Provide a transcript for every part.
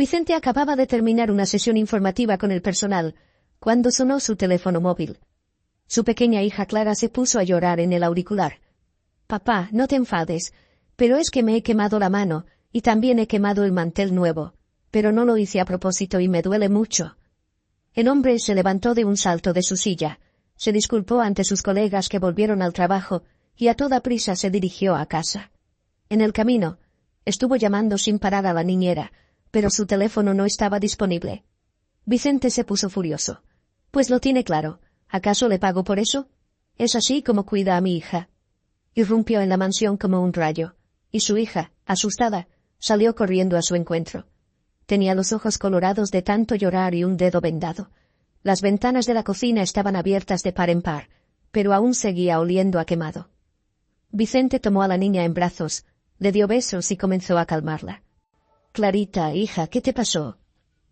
Vicente acababa de terminar una sesión informativa con el personal, cuando sonó su teléfono móvil. Su pequeña hija Clara se puso a llorar en el auricular. «Papá, no te enfades, pero es que me he quemado la mano, y también he quemado el mantel nuevo, pero no lo hice a propósito y me duele mucho». El hombre se levantó de un salto de su silla, se disculpó ante sus colegas que volvieron al trabajo, y a toda prisa se dirigió a casa. En el camino, estuvo llamando sin parar a la niñera, pero su teléfono no estaba disponible. Vicente se puso furioso. «Pues lo tiene claro. ¿Acaso le pago por eso? Es así como cuida a mi hija». Irrumpió en la mansión como un rayo, y su hija, asustada, salió corriendo a su encuentro. Tenía los ojos colorados de tanto llorar y un dedo vendado. Las ventanas de la cocina estaban abiertas de par en par, pero aún seguía oliendo a quemado. Vicente tomó a la niña en brazos, le dio besos y comenzó a calmarla. «Clarita, hija, ¿qué te pasó?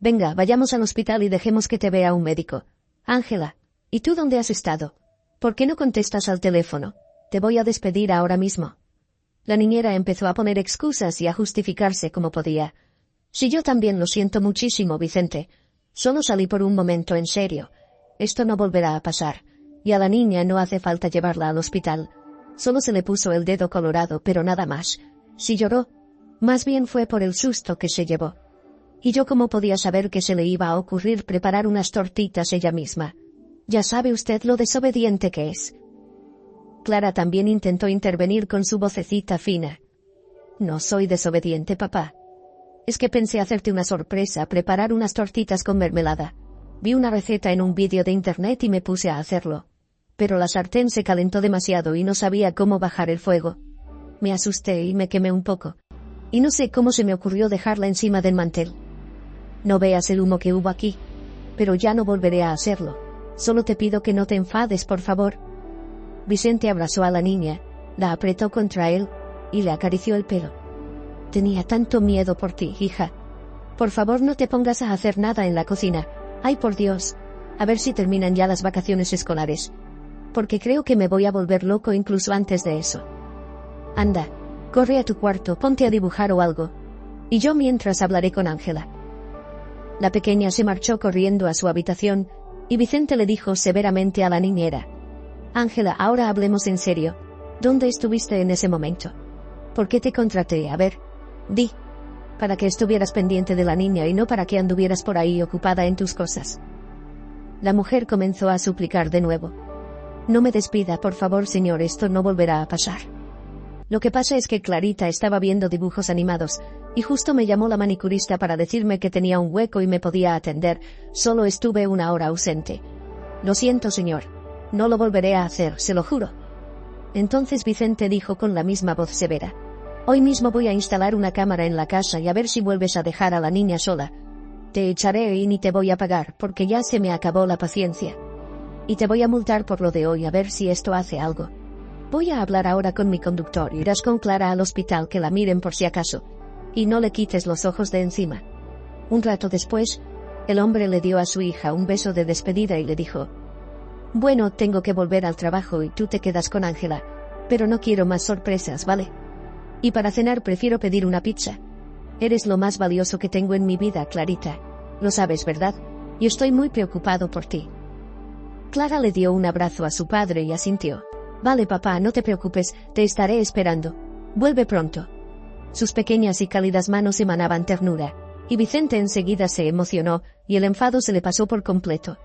Venga, vayamos al hospital y dejemos que te vea un médico. Ángela, ¿y tú dónde has estado? ¿Por qué no contestas al teléfono? Te voy a despedir ahora mismo». La niñera empezó a poner excusas y a justificarse como podía. «Si yo también lo siento muchísimo, Vicente. Solo salí por un momento, en serio. Esto no volverá a pasar. Y a la niña no hace falta llevarla al hospital. Solo se le puso el dedo colorado, pero nada más. Si lloró, más bien fue por el susto que se llevó. Y yo cómo podía saber que se le iba a ocurrir preparar unas tortitas ella misma. Ya sabe usted lo desobediente que es». Clara también intentó intervenir con su vocecita fina. «No soy desobediente, papá. Es que pensé hacerte una sorpresa, preparar unas tortitas con mermelada. Vi una receta en un vídeo de internet y me puse a hacerlo. Pero la sartén se calentó demasiado y no sabía cómo bajar el fuego. Me asusté y me quemé un poco. Y no sé cómo se me ocurrió dejarla encima del mantel. No veas el humo que hubo aquí. Pero ya no volveré a hacerlo. Solo te pido que no te enfades, por favor». Vicente abrazó a la niña, la apretó contra él y le acarició el pelo. «Tenía tanto miedo por ti, hija. Por favor, no te pongas a hacer nada en la cocina. Ay, por Dios. A ver si terminan ya las vacaciones escolares. Porque creo que me voy a volver loco incluso antes de eso. Anda, corre a tu cuarto, ponte a dibujar o algo. Y yo mientras hablaré con Ángela». La pequeña se marchó corriendo a su habitación, y Vicente le dijo severamente a la niñera: «Ángela, ahora hablemos en serio. ¿Dónde estuviste en ese momento? ¿Por qué te contraté? A ver, di. Para que estuvieras pendiente de la niña y no para que anduvieras por ahí ocupada en tus cosas». La mujer comenzó a suplicar de nuevo: «No me despida, por favor, señor, esto no volverá a pasar. Lo que pasa es que Clarita estaba viendo dibujos animados, y justo me llamó la manicurista para decirme que tenía un hueco y me podía atender. Solo estuve 1 hora ausente. Lo siento, señor. No lo volveré a hacer, se lo juro». Entonces Vicente dijo con la misma voz severa: «Hoy mismo voy a instalar una cámara en la casa y a ver si vuelves a dejar a la niña sola. Te echaré y ni te voy a pagar, porque ya se me acabó la paciencia. Y te voy a multar por lo de hoy, a ver si esto hace algo. Voy a hablar ahora con mi conductor, irás con Clara al hospital, que la miren por si acaso. Y no le quites los ojos de encima». Un rato después, el hombre le dio a su hija un beso de despedida y le dijo: «Bueno, tengo que volver al trabajo y tú te quedas con Ángela, pero no quiero más sorpresas, ¿vale? Y para cenar prefiero pedir una pizza. Eres lo más valioso que tengo en mi vida, Clarita. Lo sabes, ¿verdad? Y estoy muy preocupado por ti». Clara le dio un abrazo a su padre y asintió. «Vale, papá, no te preocupes, te estaré esperando. Vuelve pronto». Sus pequeñas y cálidas manos emanaban ternura, y Vicente enseguida se emocionó, y el enfado se le pasó por completo.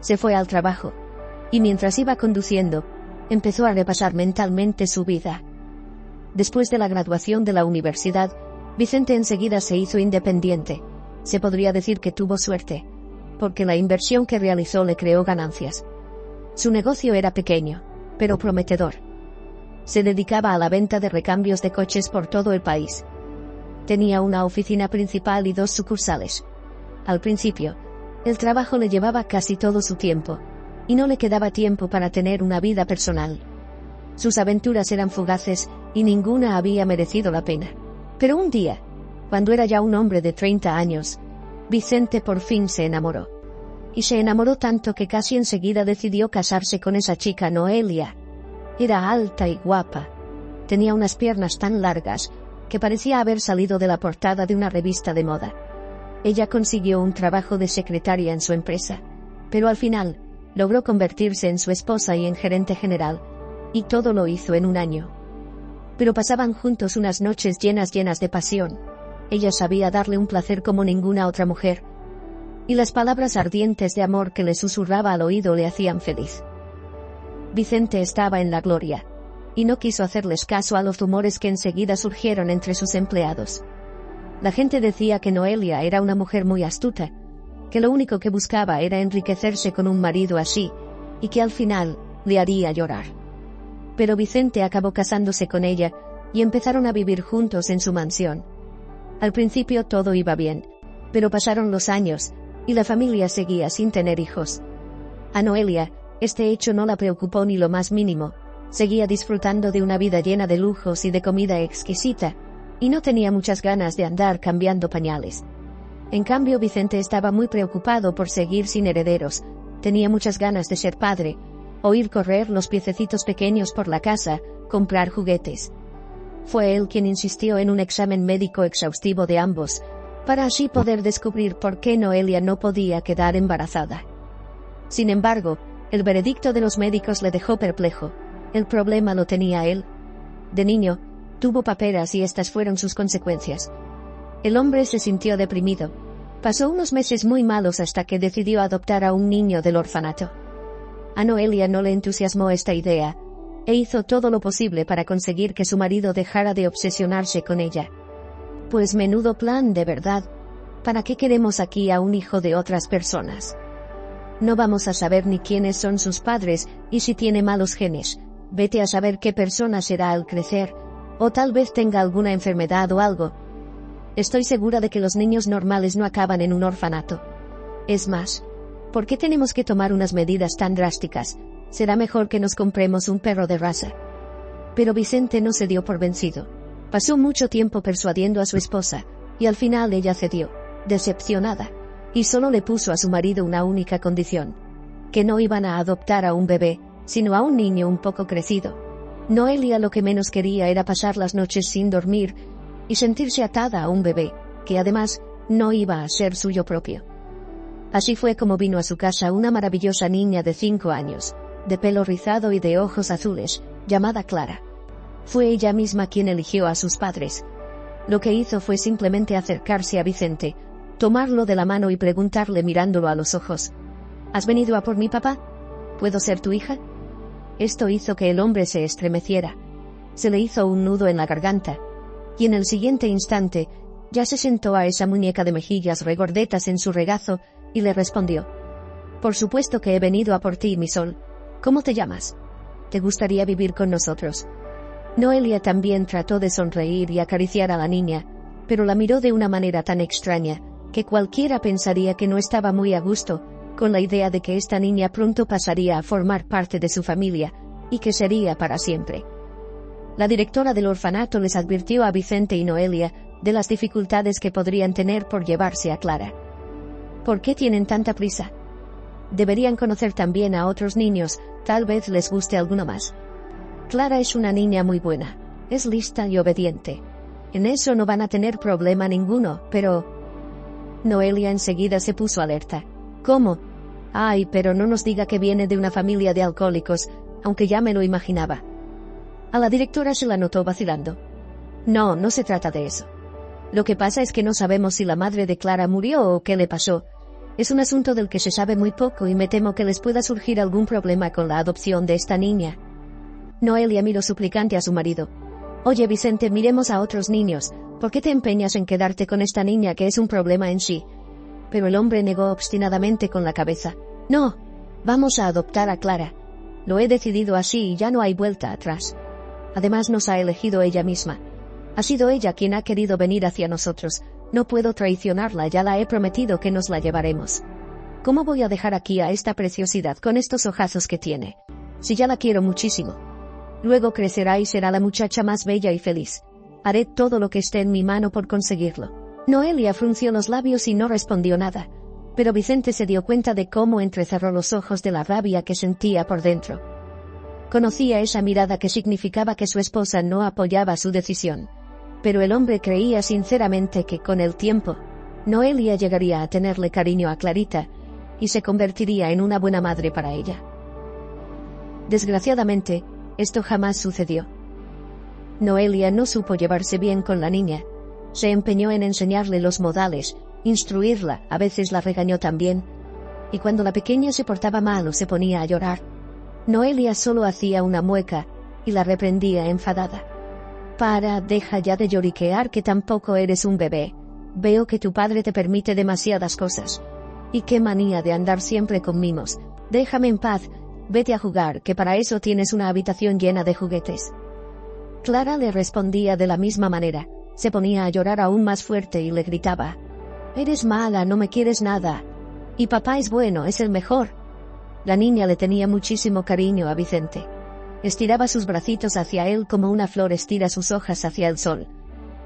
Se fue al trabajo, y mientras iba conduciendo, empezó a repasar mentalmente su vida. Después de la graduación de la universidad, Vicente enseguida se hizo independiente. Se podría decir que tuvo suerte, porque la inversión que realizó le creó ganancias. Su negocio era pequeño, pero prometedor. Se dedicaba a la venta de recambios de coches por todo el país. Tenía una oficina principal y 2 sucursales. Al principio, el trabajo le llevaba casi todo su tiempo, y no le quedaba tiempo para tener una vida personal. Sus aventuras eran fugaces, y ninguna había merecido la pena. Pero un día, cuando era ya un hombre de 30 años, Vicente por fin se enamoró. Y se enamoró tanto que casi enseguida decidió casarse con esa chica, Noelia. Era alta y guapa. Tenía unas piernas tan largas que parecía haber salido de la portada de una revista de moda. Ella consiguió un trabajo de secretaria en su empresa, pero al final, logró convertirse en su esposa y en gerente general, y todo lo hizo en un año. Pero pasaban juntos unas noches llenas de pasión. Ella sabía darle un placer como ninguna otra mujer, y las palabras ardientes de amor que le susurraba al oído le hacían feliz. Vicente estaba en la gloria, y no quiso hacerles caso a los rumores que enseguida surgieron entre sus empleados. La gente decía que Noelia era una mujer muy astuta, que lo único que buscaba era enriquecerse con un marido así, y que al final le haría llorar. Pero Vicente acabó casándose con ella, y empezaron a vivir juntos en su mansión. Al principio todo iba bien, pero pasaron los años, y la familia seguía sin tener hijos. A Noelia, este hecho no la preocupó ni lo más mínimo, seguía disfrutando de una vida llena de lujos y de comida exquisita, y no tenía muchas ganas de andar cambiando pañales. En cambio, Vicente estaba muy preocupado por seguir sin herederos, tenía muchas ganas de ser padre, oír correr los piececitos pequeños por la casa, comprar juguetes. Fue él quien insistió en un examen médico exhaustivo de ambos, para así poder descubrir por qué Noelia no podía quedar embarazada. Sin embargo, el veredicto de los médicos le dejó perplejo. El problema lo tenía él. De niño, tuvo paperas y estas fueron sus consecuencias. El hombre se sintió deprimido. Pasó unos meses muy malos hasta que decidió adoptar a un niño del orfanato. A Noelia no le entusiasmó esta idea, e hizo todo lo posible para conseguir que su marido dejara de obsesionarse con ella. Pues menudo plan, de verdad. ¿Para qué queremos aquí a un hijo de otras personas? No vamos a saber ni quiénes son sus padres, y si tiene malos genes. Vete a saber qué persona será al crecer, o tal vez tenga alguna enfermedad o algo. Estoy segura de que los niños normales no acaban en un orfanato. Es más, ¿por qué tenemos que tomar unas medidas tan drásticas? Será mejor que nos compremos un perro de raza. Pero Vicente no se dio por vencido. Pasó mucho tiempo persuadiendo a su esposa, y al final ella cedió, decepcionada, y solo le puso a su marido una única condición: que no iban a adoptar a un bebé, sino a un niño un poco crecido. Noelia lo que menos quería era pasar las noches sin dormir y sentirse atada a un bebé, que además no iba a ser suyo propio. Así fue como vino a su casa una maravillosa niña de 5 años, de pelo rizado y de ojos azules, llamada Clara. Fue ella misma quien eligió a sus padres. Lo que hizo fue simplemente acercarse a Vicente, tomarlo de la mano y preguntarle mirándolo a los ojos: ¿Has venido a por mi papá? ¿Puedo ser tu hija? Esto hizo que el hombre se estremeciera. Se le hizo un nudo en la garganta, y en el siguiente instante, ya se sentó a esa muñeca de mejillas regordetas en su regazo, y le respondió: Por supuesto que he venido a por ti, mi sol. ¿Cómo te llamas? ¿Te gustaría vivir con nosotros? Noelia también trató de sonreír y acariciar a la niña, pero la miró de una manera tan extraña, que cualquiera pensaría que no estaba muy a gusto con la idea de que esta niña pronto pasaría a formar parte de su familia, y que sería para siempre. La directora del orfanato les advirtió a Vicente y Noelia de las dificultades que podrían tener por llevarse a Clara. ¿Por qué tienen tanta prisa? Deberían conocer también a otros niños, tal vez les guste alguno más. Clara es una niña muy buena, es lista y obediente. En eso no van a tener problema ninguno, pero... Noelia enseguida se puso alerta. ¿Cómo? Ay, pero no nos diga que viene de una familia de alcohólicos, aunque ya me lo imaginaba. A la directora se la notó vacilando. No, no se trata de eso. Lo que pasa es que no sabemos si la madre de Clara murió o qué le pasó. Es un asunto del que se sabe muy poco y me temo que les pueda surgir algún problema con la adopción de esta niña. Noelia miró suplicante a su marido. Oye, Vicente, miremos a otros niños. ¿Por qué te empeñas en quedarte con esta niña que es un problema en sí? Pero el hombre negó obstinadamente con la cabeza. No, vamos a adoptar a Clara. Lo he decidido así y ya no hay vuelta atrás. Además nos ha elegido ella misma. Ha sido ella quien ha querido venir hacia nosotros. No puedo traicionarla, ya la he prometido que nos la llevaremos. ¿Cómo voy a dejar aquí a esta preciosidad con estos ojazos que tiene? Si ya la quiero muchísimo. Luego crecerá y será la muchacha más bella y feliz. Haré todo lo que esté en mi mano por conseguirlo. Noelia frunció los labios y no respondió nada, pero Vicente se dio cuenta de cómo entrecerró los ojos de la rabia que sentía por dentro. Conocía esa mirada que significaba que su esposa no apoyaba su decisión, pero el hombre creía sinceramente que con el tiempo, Noelia llegaría a tenerle cariño a Clarita y se convertiría en una buena madre para ella. Desgraciadamente, esto jamás sucedió. Noelia no supo llevarse bien con la niña. Se empeñó en enseñarle los modales, instruirla, a veces la regañó también, y cuando la pequeña se portaba mal o se ponía a llorar, Noelia solo hacía una mueca y la reprendía enfadada. Deja ya de lloriquear, que tampoco eres un bebé. Veo que tu padre te permite demasiadas cosas. Y qué manía de andar siempre con mimos. Déjame en paz, vete a jugar, que para eso tienes una habitación llena de juguetes. Clara le respondía de la misma manera. Se ponía a llorar aún más fuerte y le gritaba: eres mala, no me quieres nada. Y papá es bueno, es el mejor. La niña le tenía muchísimo cariño a Vicente. Estiraba sus bracitos hacia él como una flor estira sus hojas hacia el sol.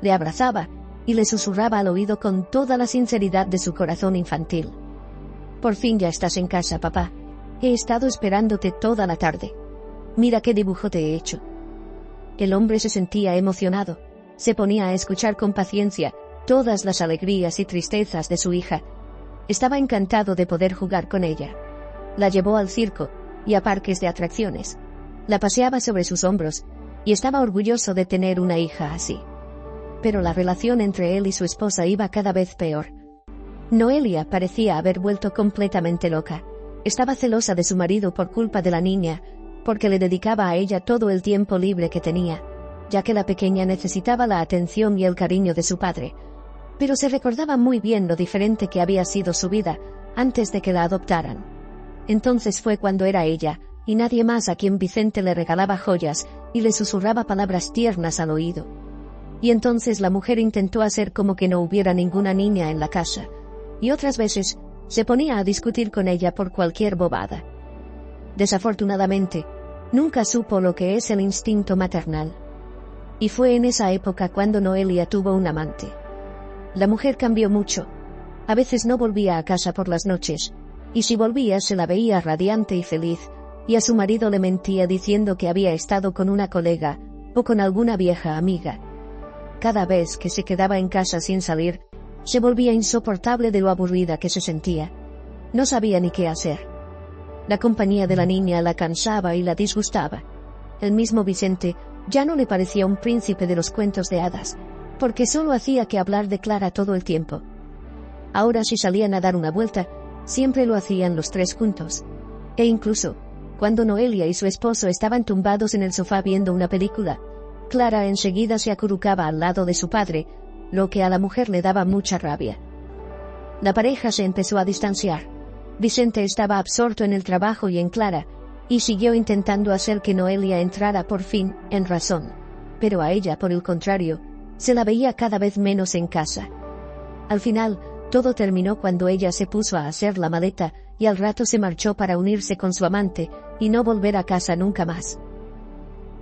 Le abrazaba y le susurraba al oído con toda la sinceridad de su corazón infantil: por fin ya estás en casa, papá. He estado esperándote toda la tarde. Mira qué dibujo te he hecho. El hombre se sentía emocionado. Se ponía a escuchar con paciencia todas las alegrías y tristezas de su hija. Estaba encantado de poder jugar con ella. La llevó al circo y a parques de atracciones. La paseaba sobre sus hombros y estaba orgulloso de tener una hija así. Pero la relación entre él y su esposa iba cada vez peor. Noelia parecía haber vuelto completamente loca. Estaba celosa de su marido por culpa de la niña, porque le dedicaba a ella todo el tiempo libre que tenía, ya que la pequeña necesitaba la atención y el cariño de su padre. Pero se recordaba muy bien lo diferente que había sido su vida antes de que la adoptaran. Entonces fue cuando era ella y nadie más a quien Vicente le regalaba joyas y le susurraba palabras tiernas al oído. Y entonces la mujer intentó hacer como que no hubiera ninguna niña en la casa, y otras veces se ponía a discutir con ella por cualquier bobada. Desafortunadamente, nunca supo lo que es el instinto maternal. Y fue en esa época cuando Noelia tuvo un amante. La mujer cambió mucho. A veces no volvía a casa por las noches, y si volvía se la veía radiante y feliz, y a su marido le mentía diciendo que había estado con una colega o con alguna vieja amiga. Cada vez que se quedaba en casa sin salir, se volvía insoportable de lo aburrida que se sentía. No sabía ni qué hacer. La compañía de la niña la cansaba y la disgustaba. El mismo Vicente ya no le parecía un príncipe de los cuentos de hadas, porque solo hacía que hablar de Clara todo el tiempo. Ahora si salían a dar una vuelta, siempre lo hacían los tres juntos. E incluso, cuando Noelia y su esposo estaban tumbados en el sofá viendo una película, Clara enseguida se acurrucaba al lado de su padre, lo que a la mujer le daba mucha rabia. La pareja se empezó a distanciar. Vicente estaba absorto en el trabajo y en Clara, y siguió intentando hacer que Noelia entrara por fin en razón, pero a ella, por el contrario, se la veía cada vez menos en casa. Al final, todo terminó cuando ella se puso a hacer la maleta y al rato se marchó para unirse con su amante y no volver a casa nunca más.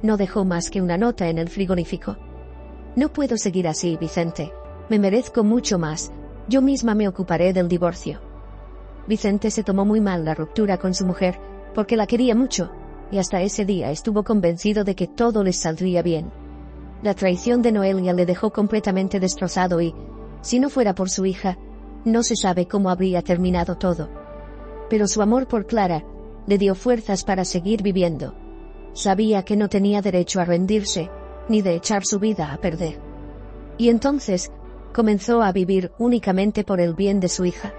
No dejó más que una nota en el frigorífico: no puedo seguir así, Vicente. Me merezco mucho más. Yo misma me ocuparé del divorcio. Vicente se tomó muy mal la ruptura con su mujer, porque la quería mucho, y hasta ese día estuvo convencido de que todo les saldría bien. La traición de Noelia le dejó completamente destrozado y, si no fuera por su hija, no se sabe cómo habría terminado todo. Pero su amor por Clara le dio fuerzas para seguir viviendo. Sabía que no tenía derecho a rendirse, ni de echar su vida a perder. Y entonces, comenzó a vivir únicamente por el bien de su hija,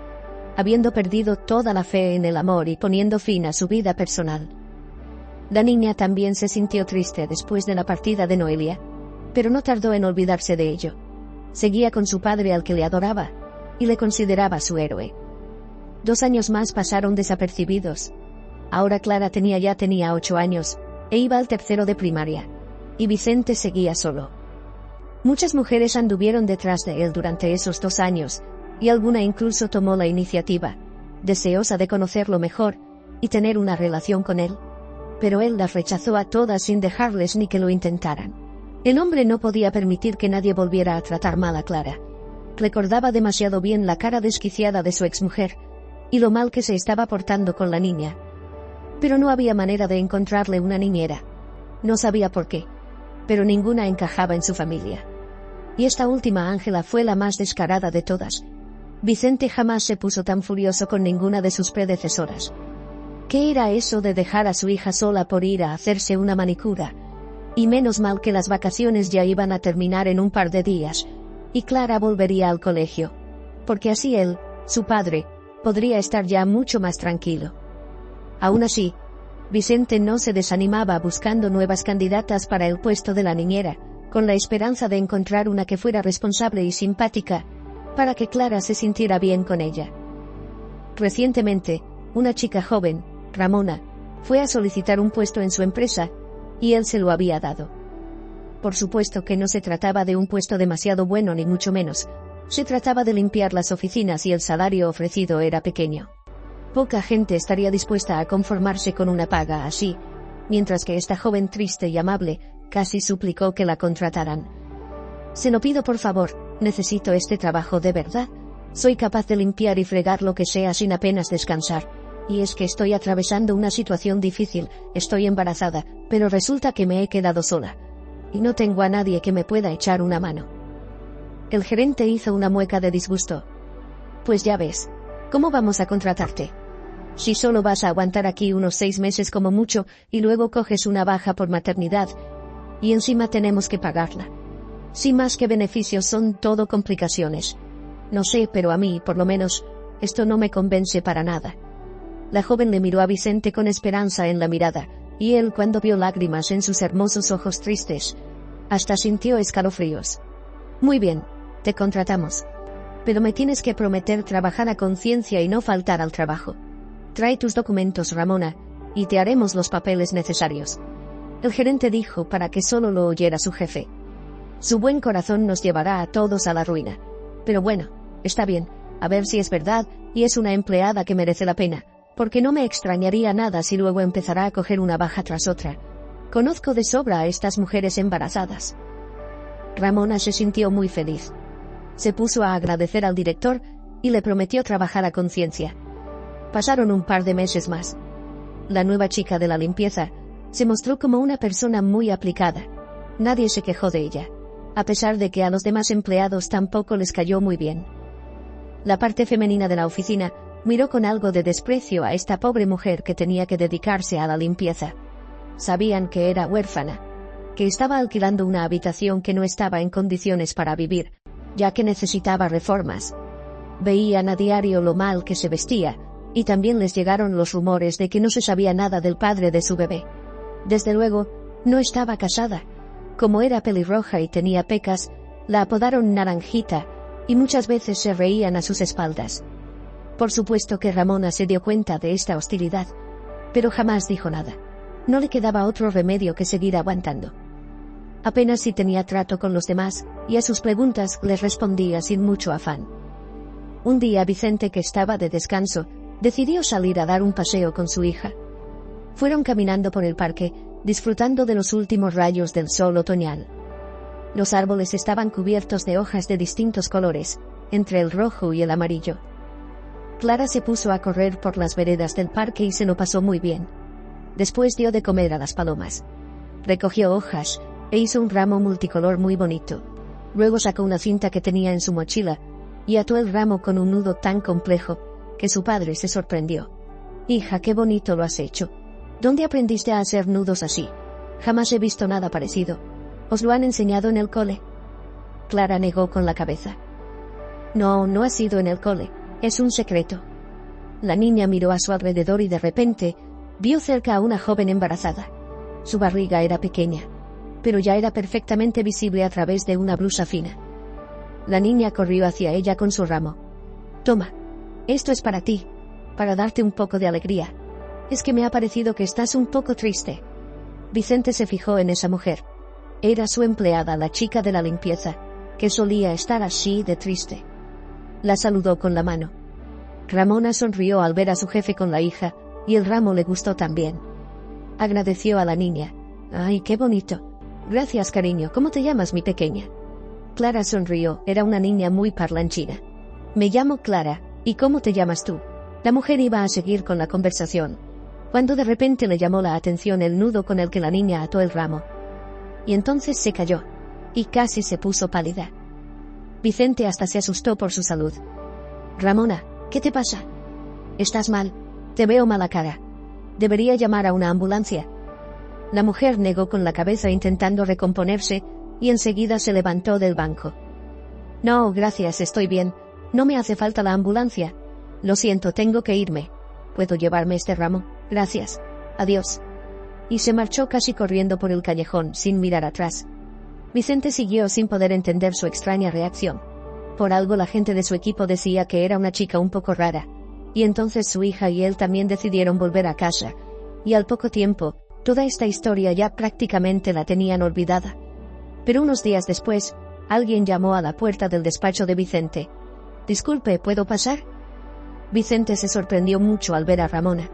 habiendo perdido toda la fe en el amor y poniendo fin a su vida personal. La niña también se sintió triste después de la partida de Noelia, pero no tardó en olvidarse de ello. Seguía con su padre al que le adoraba, y le consideraba su héroe. 2 años más pasaron desapercibidos. Ahora Clara tenía 8 años, e iba al 3º de primaria, y Vicente seguía solo. Muchas mujeres anduvieron detrás de él durante esos 2 años, y alguna incluso tomó la iniciativa, deseosa de conocerlo mejor y tener una relación con él. Pero él las rechazó a todas sin dejarles ni que lo intentaran. El hombre no podía permitir que nadie volviera a tratar mal a Clara. Recordaba demasiado bien la cara desquiciada de su exmujer, y lo mal que se estaba portando con la niña. Pero no había manera de encontrarle una niñera. No sabía por qué, pero ninguna encajaba en su familia. Y esta última Ángela fue la más descarada de todas. Vicente jamás se puso tan furioso con ninguna de sus predecesoras. ¿Qué era eso de dejar a su hija sola por ir a hacerse una manicura? Y menos mal que las vacaciones ya iban a terminar en un par de días, y Clara volvería al colegio, porque así él, su padre, podría estar ya mucho más tranquilo. Aún así, Vicente no se desanimaba buscando nuevas candidatas para el puesto de la niñera, con la esperanza de encontrar una que fuera responsable y simpática, para que Clara se sintiera bien con ella. Recientemente, una chica joven, Ramona, fue a solicitar un puesto en su empresa, y él se lo había dado. Por supuesto que no se trataba de un puesto demasiado bueno ni mucho menos, se trataba de limpiar las oficinas y el salario ofrecido era pequeño. Poca gente estaría dispuesta a conformarse con una paga así, mientras que esta joven triste y amable casi suplicó que la contrataran. «Se lo pido por favor, necesito este trabajo de verdad. Soy capaz de limpiar y fregar lo que sea sin apenas descansar. Y es que estoy atravesando una situación difícil, estoy embarazada, pero resulta que me he quedado sola. Y no tengo a nadie que me pueda echar una mano». El gerente hizo una mueca de disgusto. «Pues ya ves, ¿cómo vamos a contratarte? Si solo vas a aguantar aquí unos 6 meses como mucho, y luego coges una baja por maternidad, y encima tenemos que pagarla. Si más que beneficios son todo complicaciones. No sé, pero a mí, por lo menos, esto no me convence para nada». La joven le miró a Vicente con esperanza en la mirada, y él, cuando vio lágrimas en sus hermosos ojos tristes, hasta sintió escalofríos. «Muy bien, te contratamos. Pero me tienes que prometer trabajar a conciencia y no faltar al trabajo. Trae tus documentos, Ramona, y te haremos los papeles necesarios». El gerente dijo para que solo lo oyera su jefe. «Su buen corazón nos llevará a todos a la ruina. Pero bueno, está bien, a ver si es verdad, y es una empleada que merece la pena, porque no me extrañaría nada si luego empezará a coger una baja tras otra. Conozco de sobra a estas mujeres embarazadas». Ramona se sintió muy feliz. Se puso a agradecer al director y le prometió trabajar a conciencia. Pasaron un par de meses más. La nueva chica de la limpieza se mostró como una persona muy aplicada. Nadie se quejó de ella, a pesar de que a los demás empleados tampoco les cayó muy bien. La parte femenina de la oficina miró con algo de desprecio a esta pobre mujer que tenía que dedicarse a la limpieza. Sabían que era huérfana, que estaba alquilando una habitación que no estaba en condiciones para vivir, ya que necesitaba reformas. Veían a diario lo mal que se vestía, y también les llegaron los rumores de que no se sabía nada del padre de su bebé. Desde luego, no estaba casada. Como era pelirroja y tenía pecas, la apodaron Naranjita, y muchas veces se reían a sus espaldas. Por supuesto que Ramona se dio cuenta de esta hostilidad, pero jamás dijo nada. No le quedaba otro remedio que seguir aguantando. Apenas si tenía trato con los demás, y a sus preguntas les respondía sin mucho afán. Un día Vicente, que estaba de descanso, decidió salir a dar un paseo con su hija. Fueron caminando por el parque, disfrutando de los últimos rayos del sol otoñal. Los árboles estaban cubiertos de hojas de distintos colores, entre el rojo y el amarillo. Clara se puso a correr por las veredas del parque y se lo pasó muy bien. Después dio de comer a las palomas. Recogió hojas e hizo un ramo multicolor muy bonito. Luego sacó una cinta que tenía en su mochila y ató el ramo con un nudo tan complejo que su padre se sorprendió. «Hija, qué bonito lo has hecho. ¿Dónde aprendiste a hacer nudos así? Jamás he visto nada parecido. ¿Os lo han enseñado en el cole?» Clara negó con la cabeza. «No, no ha sido en el cole. Es un secreto». La niña miró a su alrededor y de repente vio cerca a una joven embarazada. Su barriga era pequeña, pero ya era perfectamente visible a través de una blusa fina. La niña corrió hacia ella con su ramo. «Toma, esto es para ti, para darte un poco de alegría. Es que me ha parecido que estás un poco triste». Vicente se fijó en esa mujer. Era su empleada, la chica de la limpieza, que solía estar así de triste. La saludó con la mano. Ramona sonrió al ver a su jefe con la hija, y el ramo le gustó también. Agradeció a la niña. «Ay, qué bonito. Gracias, cariño. ¿Cómo te llamas, mi pequeña?» Clara sonrió. Era una niña muy parlanchina. «Me llamo Clara. ¿Y cómo te llamas tú?». La mujer iba a seguir con la conversación, cuando de repente le llamó la atención el nudo con el que la niña ató el ramo. Y entonces se calló, y casi se puso pálida. Vicente hasta se asustó por su salud. Ramona, ¿qué te pasa? ¿Estás mal? Te veo mala cara. Debería llamar a una ambulancia. La mujer negó con la cabeza intentando recomponerse, y enseguida se levantó del banco. No, gracias, estoy bien. No me hace falta la ambulancia. Lo siento, tengo que irme. ¿Puedo llevarme este ramo? Gracias. Adiós. Y se marchó casi corriendo por el callejón, sin mirar atrás. Vicente siguió sin poder entender su extraña reacción. Por algo la gente de su equipo decía que era una chica un poco rara. Y entonces su hija y él también decidieron volver a casa. Y al poco tiempo, toda esta historia ya prácticamente la tenían olvidada. Pero unos días después, alguien llamó a la puerta del despacho de Vicente. Disculpe, ¿puedo pasar? Vicente se sorprendió mucho al ver a Ramona.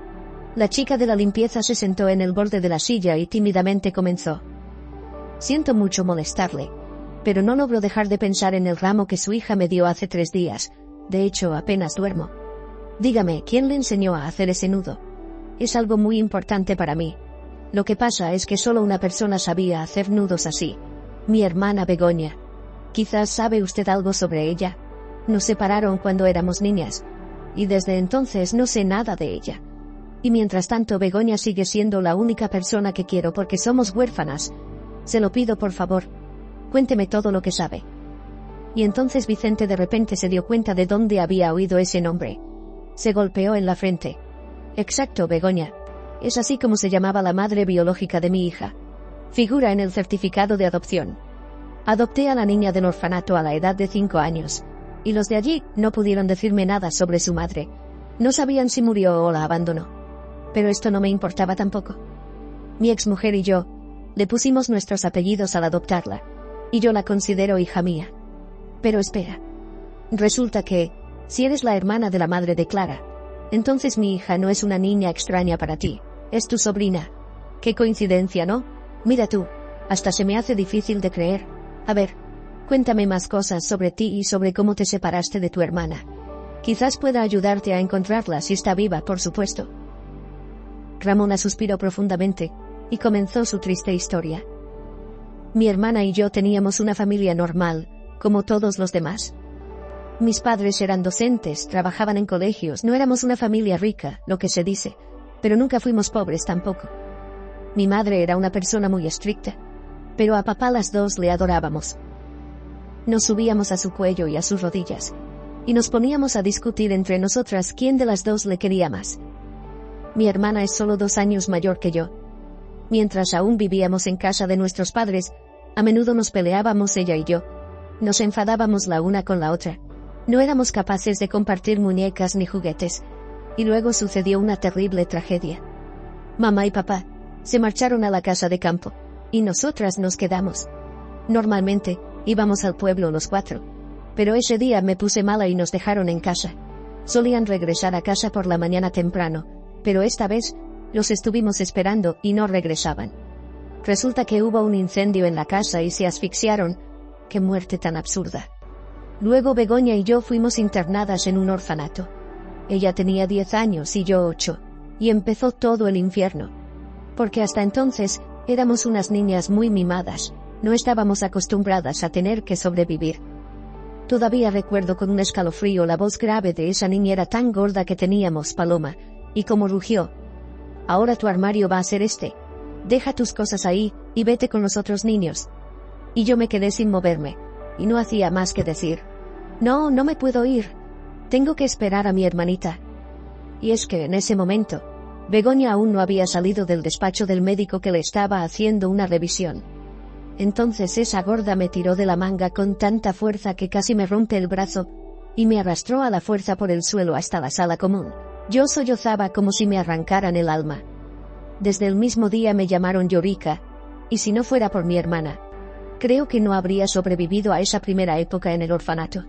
La chica de la limpieza se sentó en el borde de la silla y tímidamente comenzó. Siento mucho molestarle, pero no logro dejar de pensar en el ramo que su hija me dio hace 3 días. De hecho, apenas duermo. Dígame, ¿quién le enseñó a hacer ese nudo? Es algo muy importante para mí. Lo que pasa es que solo una persona sabía hacer nudos así. Mi hermana Begoña. Quizás sabe usted algo sobre ella. Nos separaron cuando éramos niñas, y desde entonces no sé nada de ella. Y mientras tanto Begoña sigue siendo la única persona que quiero porque somos huérfanas. Se lo pido por favor. Cuénteme todo lo que sabe. Y entonces Vicente de repente se dio cuenta de dónde había oído ese nombre. Se golpeó en la frente. Exacto, Begoña. Es así como se llamaba la madre biológica de mi hija. Figura en el certificado de adopción. Adopté a la niña del orfanato a la edad de 5 años, y los de allí no pudieron decirme nada sobre su madre. No sabían si murió o la abandonó. Pero esto no me importaba tampoco. Mi exmujer y yo le pusimos nuestros apellidos al adoptarla, y yo la considero hija mía. Pero espera. Resulta que, si eres la hermana de la madre de Clara, entonces mi hija no es una niña extraña para ti, es tu sobrina. Qué coincidencia, ¿no? Mira tú, hasta se me hace difícil de creer. A ver, cuéntame más cosas sobre ti y sobre cómo te separaste de tu hermana. Quizás pueda ayudarte a encontrarla si está viva, por supuesto. Ramona suspiró profundamente, y comenzó su triste historia. Mi hermana y yo teníamos una familia normal, como todos los demás. Mis padres eran docentes, trabajaban en colegios, no éramos una familia rica, lo que se dice, pero nunca fuimos pobres tampoco. Mi madre era una persona muy estricta, pero a papá las dos le adorábamos. Nos subíamos a su cuello y a sus rodillas, y nos poníamos a discutir entre nosotras quién de las dos le quería más. Mi hermana es solo 2 años mayor que yo. Mientras aún vivíamos en casa de nuestros padres, a menudo nos peleábamos ella y yo. Nos enfadábamos la una con la otra. No éramos capaces de compartir muñecas ni juguetes. Y luego sucedió una terrible tragedia. Mamá y papá se marcharon a la casa de campo, y nosotras nos quedamos. Normalmente, íbamos al pueblo los 4. Pero ese día me puse mala y nos dejaron en casa. Solían regresar a casa por la mañana temprano, pero esta vez los estuvimos esperando y no regresaban. Resulta que hubo un incendio en la casa y se asfixiaron. ¡Qué muerte tan absurda! Luego Begoña y yo fuimos internadas en un orfanato. Ella tenía 10 años y yo 8, y empezó todo el infierno. Porque hasta entonces éramos unas niñas muy mimadas, no estábamos acostumbradas a tener que sobrevivir. Todavía recuerdo con un escalofrío la voz grave de esa niñera tan gorda que teníamos, Paloma, y cómo rugió. Ahora tu armario va a ser este. Deja tus cosas ahí, y vete con los otros niños. Y yo me quedé sin moverme, y no hacía más que decir: no, no me puedo ir. Tengo que esperar a mi hermanita. Y es que en ese momento, Begoña aún no había salido del despacho del médico que le estaba haciendo una revisión. Entonces esa gorda me tiró de la manga con tanta fuerza que casi me rompe el brazo, y me arrastró a la fuerza por el suelo hasta la sala común. Yo sollozaba como si me arrancaran el alma. Desde el mismo día me llamaron Llorica, y si no fuera por mi hermana, creo que no habría sobrevivido a esa primera época en el orfanato.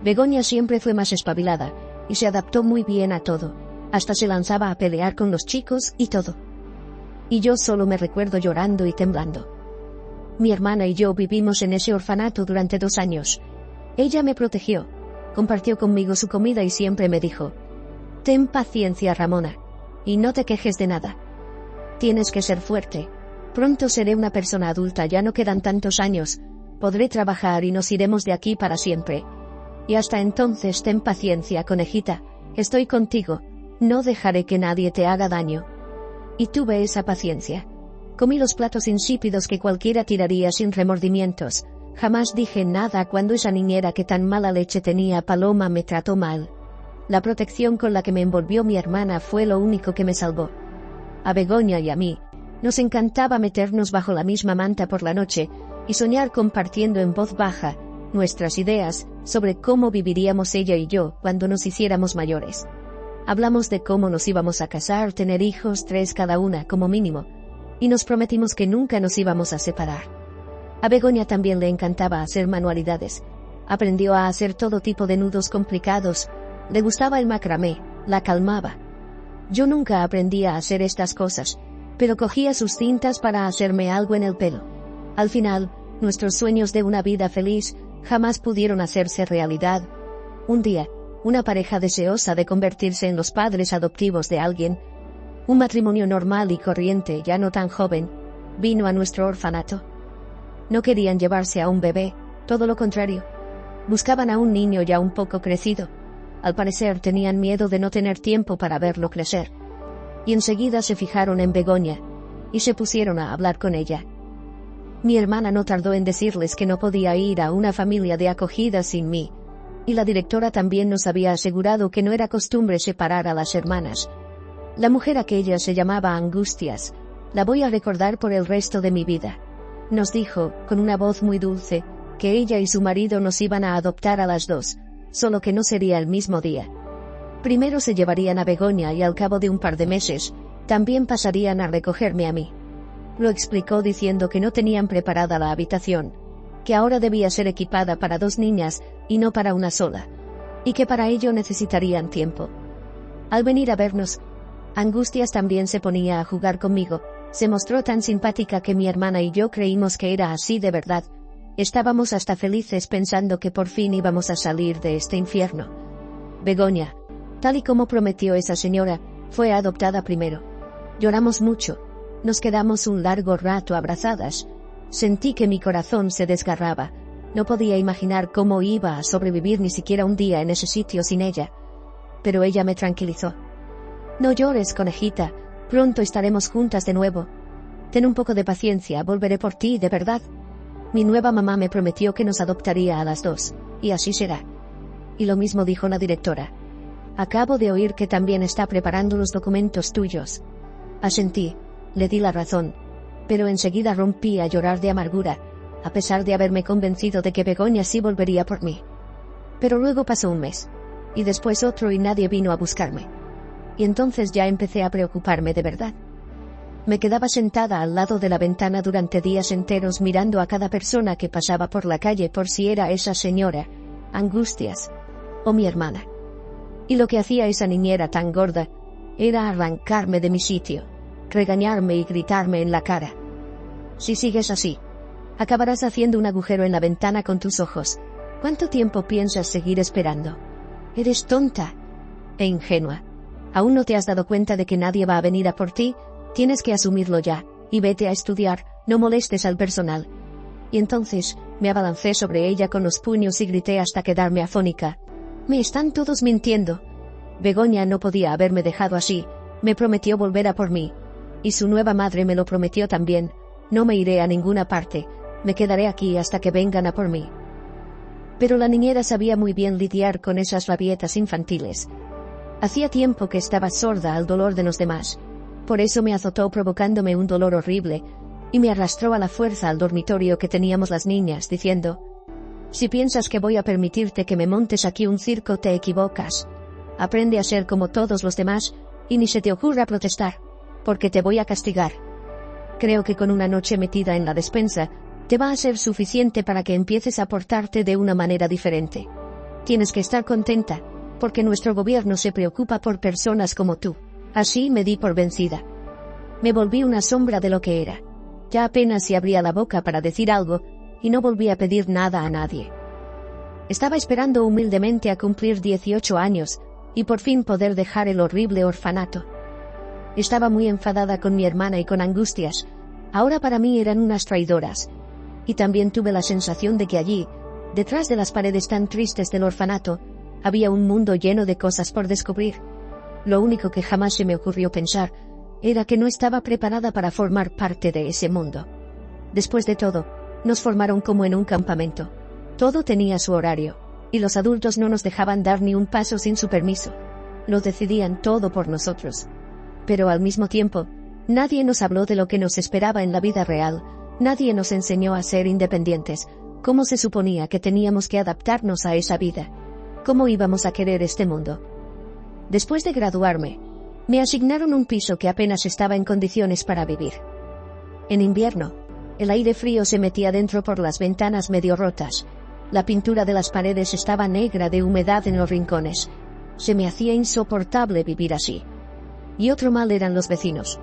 Begoña siempre fue más espabilada, y se adaptó muy bien a todo, hasta se lanzaba a pelear con los chicos y todo. Y yo solo me recuerdo llorando y temblando. Mi hermana y yo vivimos en ese orfanato durante 2 años. Ella me protegió, compartió conmigo su comida y siempre me dijo: ten paciencia, Ramona, y no te quejes de nada. Tienes que ser fuerte. Pronto seré una persona adulta, ya no quedan tantos años, podré trabajar y nos iremos de aquí para siempre. Y hasta entonces ten paciencia, conejita. Estoy contigo. No dejaré que nadie te haga daño. Y tuve esa paciencia. Comí los platos insípidos que cualquiera tiraría sin remordimientos. Jamás dije nada cuando esa niñera que tan mala leche tenía, Paloma, me trató mal. La protección con la que me envolvió mi hermana fue lo único que me salvó. A Begoña y a mí nos encantaba meternos bajo la misma manta por la noche y soñar compartiendo en voz baja nuestras ideas sobre cómo viviríamos ella y yo cuando nos hiciéramos mayores. Hablamos de cómo nos íbamos a casar, tener hijos, 3 cada una como mínimo, y nos prometimos que nunca nos íbamos a separar. A Begoña también le encantaba hacer manualidades. Aprendió a hacer todo tipo de nudos complicados. Le gustaba el macramé, la calmaba. Yo nunca aprendí a hacer estas cosas, pero cogía sus cintas para hacerme algo en el pelo. Al final, nuestros sueños de una vida feliz jamás pudieron hacerse realidad. Un día, una pareja deseosa de convertirse en los padres adoptivos de alguien, un matrimonio normal y corriente, ya no tan joven, vino a nuestro orfanato. No querían llevarse a un bebé, todo lo contrario. Buscaban a un niño ya un poco crecido. Al parecer tenían miedo de no tener tiempo para verlo crecer. Y enseguida se fijaron en Begoña, y se pusieron a hablar con ella. Mi hermana no tardó en decirles que no podía ir a una familia de acogida sin mí, y la directora también nos había asegurado que no era costumbre separar a las hermanas. La mujer aquella se llamaba Angustias, la voy a recordar por el resto de mi vida. Nos dijo, con una voz muy dulce, que ella y su marido nos iban a adoptar a las 2, solo que no sería el mismo día. Primero se llevarían a Begoña y al cabo de un par de meses, también pasarían a recogerme a mí. Lo explicó diciendo que no tenían preparada la habitación, que ahora debía ser equipada para 2 niñas y no para una sola, y que para ello necesitarían tiempo. Al venir a vernos, Angustias también se ponía a jugar conmigo. Se mostró tan simpática que mi hermana y yo creímos que era así de verdad. Estábamos hasta felices pensando que por fin íbamos a salir de este infierno. Begoña, tal y como prometió esa señora, fue adoptada primero. Lloramos mucho. Nos quedamos un largo rato abrazadas. Sentí que mi corazón se desgarraba. No podía imaginar cómo iba a sobrevivir ni siquiera un día en ese sitio sin ella. Pero ella me tranquilizó. No llores, conejita. Pronto estaremos juntas de nuevo. Ten un poco de paciencia, volveré por ti, de verdad. Mi nueva mamá me prometió que nos adoptaría a las 2, y así será. Y lo mismo dijo la directora. Acabo de oír que también está preparando los documentos tuyos. Asentí, le di la razón, pero enseguida rompí a llorar de amargura, a pesar de haberme convencido de que Begoña sí volvería por mí. Pero luego pasó un mes, y después otro y nadie vino a buscarme. Y entonces ya empecé a preocuparme de verdad. Me quedaba sentada al lado de la ventana durante días enteros mirando a cada persona que pasaba por la calle por si era esa señora, Angustias, o mi hermana. Y lo que hacía esa niñera tan gorda era arrancarme de mi sitio, regañarme y gritarme en la cara. Si sigues así, acabarás haciendo un agujero en la ventana con tus ojos. ¿Cuánto tiempo piensas seguir esperando? Eres tonta e ingenua. ¿Aún no te has dado cuenta de que nadie va a venir a por ti? Tienes que asumirlo ya, y vete a estudiar, no molestes al personal. Y entonces, me abalancé sobre ella con los puños y grité hasta quedarme afónica. Me están todos mintiendo. Begoña no podía haberme dejado así, me prometió volver a por mí. Y su nueva madre me lo prometió también. No me iré a ninguna parte, me quedaré aquí hasta que vengan a por mí. Pero la niñera sabía muy bien lidiar con esas rabietas infantiles. Hacía tiempo que estaba sorda al dolor de los demás. Por eso me azotó provocándome un dolor horrible, y me arrastró a la fuerza al dormitorio que teníamos las niñas, diciendo: si piensas que voy a permitirte que me montes aquí un circo, te equivocas. Aprende a ser como todos los demás, y ni se te ocurra protestar, porque te voy a castigar. Creo que con una noche metida en la despensa, te va a ser suficiente para que empieces a portarte de una manera diferente. Tienes que estar contenta, porque nuestro gobierno se preocupa por personas como tú. Así me di por vencida. Me volví una sombra de lo que era. Ya apenas si abría la boca para decir algo, y no volví a pedir nada a nadie. Estaba esperando humildemente a cumplir 18 años, y por fin poder dejar el horrible orfanato. Estaba muy enfadada con mi hermana y con Angustias. Ahora para mí eran unas traidoras. Y también tuve la sensación de que allí, Detrás de las paredes tan tristes del orfanato, había un mundo lleno de cosas por descubrir. Lo único que jamás se me ocurrió pensar era que no estaba preparada para formar parte de ese mundo. Después de todo, nos formaron como en un campamento. Todo tenía su horario, y los adultos no nos dejaban dar ni un paso sin su permiso. Lo decidían todo por nosotros. Pero al mismo tiempo, nadie nos habló de lo que nos esperaba en la vida real, nadie nos enseñó a ser independientes, cómo se suponía que teníamos que adaptarnos a esa vida, cómo íbamos a querer este mundo. Después de graduarme, me asignaron un piso que apenas estaba en condiciones para vivir. En invierno, el aire frío se metía dentro por las ventanas medio rotas. La pintura de las paredes estaba negra de humedad en los rincones. Se me hacía insoportable vivir así. Y otro mal eran los vecinos.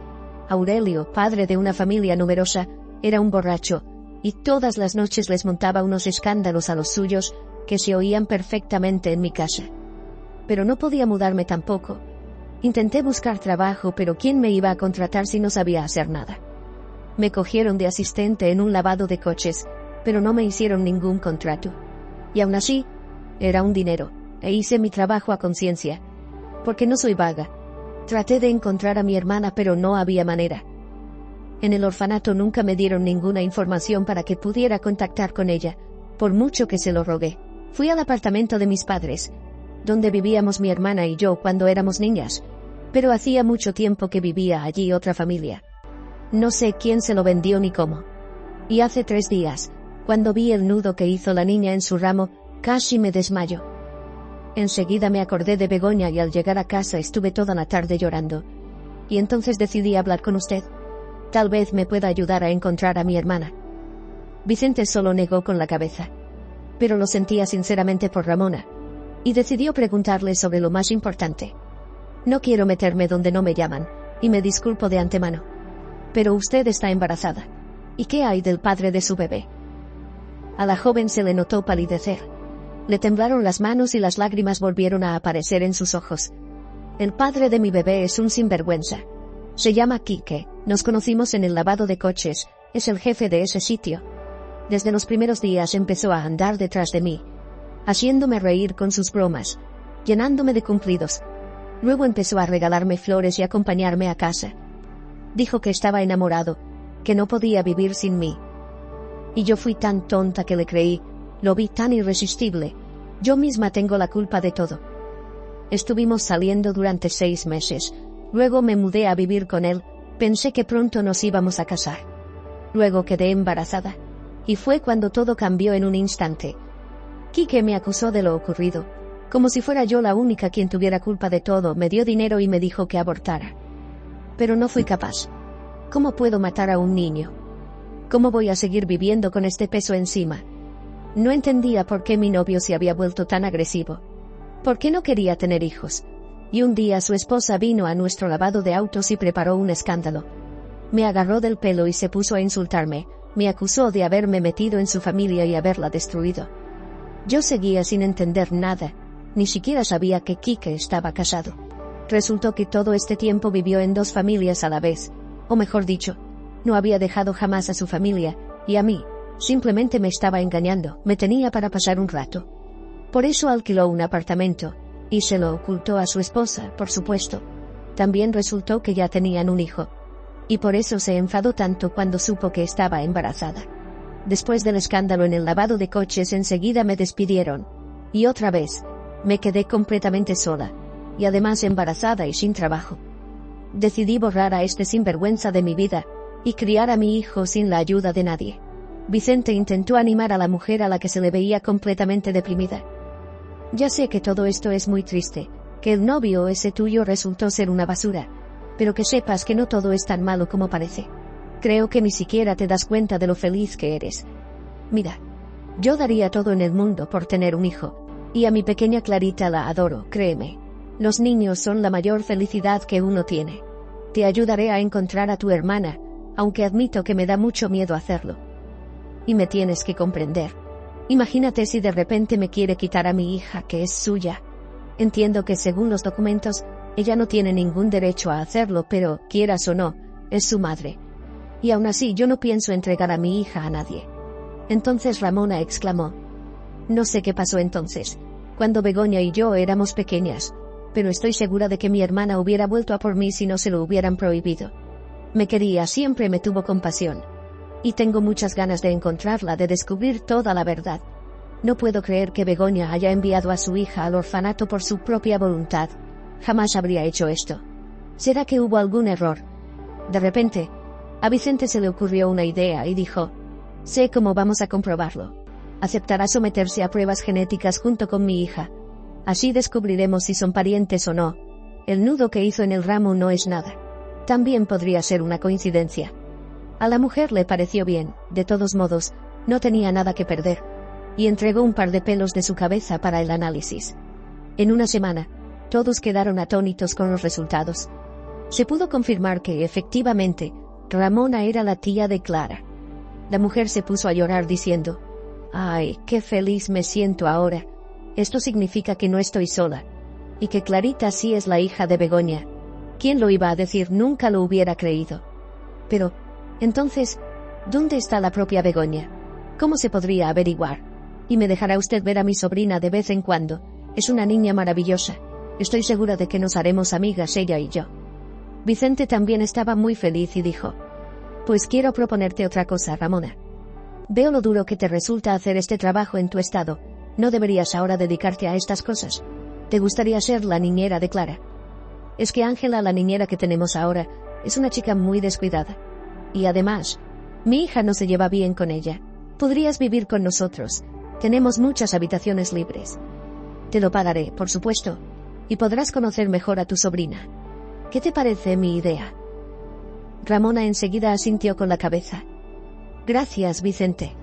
Aurelio, padre de una familia numerosa, era un borracho, y todas las noches les montaba unos escándalos a los suyos que se oían perfectamente en mi casa. Pero no podía mudarme tampoco. Intenté buscar trabajo, pero ¿quién me iba a contratar si no sabía hacer nada? Me cogieron de asistente en un lavado de coches, pero no me hicieron ningún contrato. Y aún así, era un dinero, e hice mi trabajo a conciencia. Porque no soy vaga. Traté de encontrar a mi hermana, pero no había manera. En el orfanato nunca me dieron ninguna información para que pudiera contactar con ella, por mucho que se lo rogué. Fui al apartamento de mis padres, donde vivíamos mi hermana y yo cuando éramos niñas, pero hacía mucho tiempo que vivía allí otra familia. No sé quién se lo vendió ni cómo. Y hace 3 días, cuando vi el nudo que hizo la niña en su ramo, casi me desmayo. Enseguida me acordé de Begoña y al llegar a casa estuve toda la tarde llorando. Y entonces decidí hablar con usted. Tal vez me pueda ayudar a encontrar a mi hermana. Vicente solo negó con la cabeza. Pero lo sentía sinceramente por Ramona. Y decidió preguntarle sobre lo más importante. No quiero meterme donde no me llaman, y me disculpo de antemano. Pero usted está embarazada. ¿Y qué hay del padre de su bebé? A la joven se le notó palidecer. Le temblaron las manos y las lágrimas volvieron a aparecer en sus ojos. El padre de mi bebé es un sinvergüenza. Se llama Quique, nos conocimos en el lavado de coches, es el jefe de ese sitio. Desde los primeros días empezó a andar detrás de mí, haciéndome reír con sus bromas, llenándome de cumplidos. Luego empezó a regalarme flores y acompañarme a casa. Dijo que estaba enamorado, que no podía vivir sin mí. Y yo fui tan tonta que le creí, lo vi tan irresistible. Yo misma tengo la culpa de todo. Estuvimos saliendo durante 6 meses. Luego me mudé a vivir con él, pensé que pronto nos íbamos a casar. Luego quedé embarazada. Y fue cuando todo cambió en un instante. Quique me acusó de lo ocurrido. Como si fuera yo la única quien tuviera culpa de todo, me dio dinero y me dijo que abortara. Pero no fui capaz. ¿Cómo puedo matar a un niño? ¿Cómo voy a seguir viviendo con este peso encima? No entendía por qué mi novio se había vuelto tan agresivo. ¿Por qué no quería tener hijos? Y un día su esposa vino a nuestro lavado de autos y preparó un escándalo. Me agarró del pelo y se puso a insultarme, me acusó de haberme metido en su familia y haberla destruido. Yo seguía sin entender nada, ni siquiera sabía que Quique estaba casado. Resultó que todo este tiempo vivió en 2 familias a la vez, o mejor dicho, no había dejado jamás a su familia, y a mí, simplemente me estaba engañando, me tenía para pasar un rato. Por eso alquiló un apartamento, y se lo ocultó a su esposa, por supuesto. También resultó que ya tenían un hijo. Y por eso se enfadó tanto cuando supo que estaba embarazada. Después del escándalo en el lavado de coches enseguida me despidieron. Y otra vez, me quedé completamente sola, y además embarazada y sin trabajo. Decidí borrar a este sinvergüenza de mi vida, y criar a mi hijo sin la ayuda de nadie. Vicente intentó animar a la mujer a la que se le veía completamente deprimida. Ya sé que todo esto es muy triste, que el novio ese tuyo resultó ser una basura, pero que sepas que no todo es tan malo como parece. Creo que ni siquiera te das cuenta de lo feliz que eres. Mira, yo daría todo en el mundo por tener un hijo, y a mi pequeña Clarita la adoro, créeme. Los niños son la mayor felicidad que uno tiene. Te ayudaré a encontrar a tu hermana, aunque admito que me da mucho miedo hacerlo. Y me tienes que comprender. Imagínate si de repente me quiere quitar a mi hija, que es suya. Entiendo que según los documentos, ella no tiene ningún derecho a hacerlo, pero, quieras o no, es su madre. Y aún así yo no pienso entregar a mi hija a nadie. Entonces Ramona exclamó: No sé qué pasó entonces, cuando Begoña y yo éramos pequeñas, pero estoy segura de que mi hermana hubiera vuelto a por mí si no se lo hubieran prohibido. Me quería, siempre me tuvo compasión. Y tengo muchas ganas de encontrarla, de descubrir toda la verdad. No puedo creer que Begoña haya enviado a su hija al orfanato por su propia voluntad. Jamás habría hecho esto. ¿Será que hubo algún error? De repente, a Vicente se le ocurrió una idea y dijo: sé cómo vamos a comprobarlo. Aceptará someterse a pruebas genéticas junto con mi hija. Así descubriremos si son parientes o no. El nudo que hizo en el ramo no es nada. También podría ser una coincidencia. A la mujer le pareció bien, de todos modos, no tenía nada que perder, y entregó un par de pelos de su cabeza para el análisis. En una semana, todos quedaron atónitos con los resultados. Se pudo confirmar que, efectivamente, Ramona era la tía de Clara. La mujer se puso a llorar diciendo: «Ay, qué feliz me siento ahora. Esto significa que no estoy sola, y que Clarita sí es la hija de Begoña. ¿Quién lo iba a decir? Nunca lo hubiera creído». Pero, entonces, ¿dónde está la propia Begoña? ¿Cómo se podría averiguar? Y me dejará usted ver a mi sobrina de vez en cuando. Es una niña maravillosa. Estoy segura de que nos haremos amigas ella y yo. Vicente también estaba muy feliz y dijo: «Pues quiero proponerte otra cosa, Ramona. Veo lo duro que te resulta hacer este trabajo en tu estado. ¿No deberías ahora dedicarte a estas cosas? ¿Te gustaría ser la niñera de Clara? Es que Ángela, la niñera que tenemos ahora, es una chica muy descuidada. Y además, mi hija no se lleva bien con ella. Podrías vivir con nosotros. Tenemos muchas habitaciones libres. Te lo pagaré, por supuesto, y podrás conocer mejor a tu sobrina. ¿Qué te parece mi idea?» Ramona enseguida asintió con la cabeza. «Gracias, Vicente.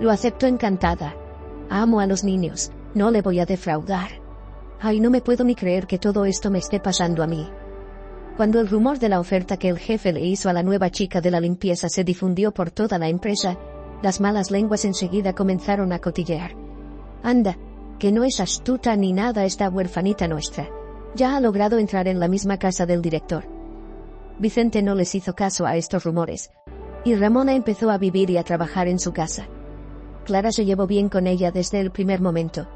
Lo acepto encantada. Amo a los niños, no le voy a defraudar. Ay, no me puedo ni creer que todo esto me esté pasando a mí». Cuando el rumor de la oferta que el jefe le hizo a la nueva chica de la limpieza se difundió por toda la empresa, las malas lenguas enseguida comenzaron a cotillear. «Anda, que no es astuta ni nada esta huerfanita nuestra. Ya ha logrado entrar en la misma casa del director». Vicente no les hizo caso a estos rumores, y Ramona empezó a vivir y a trabajar en su casa. Clara se llevó bien con ella desde el primer momento.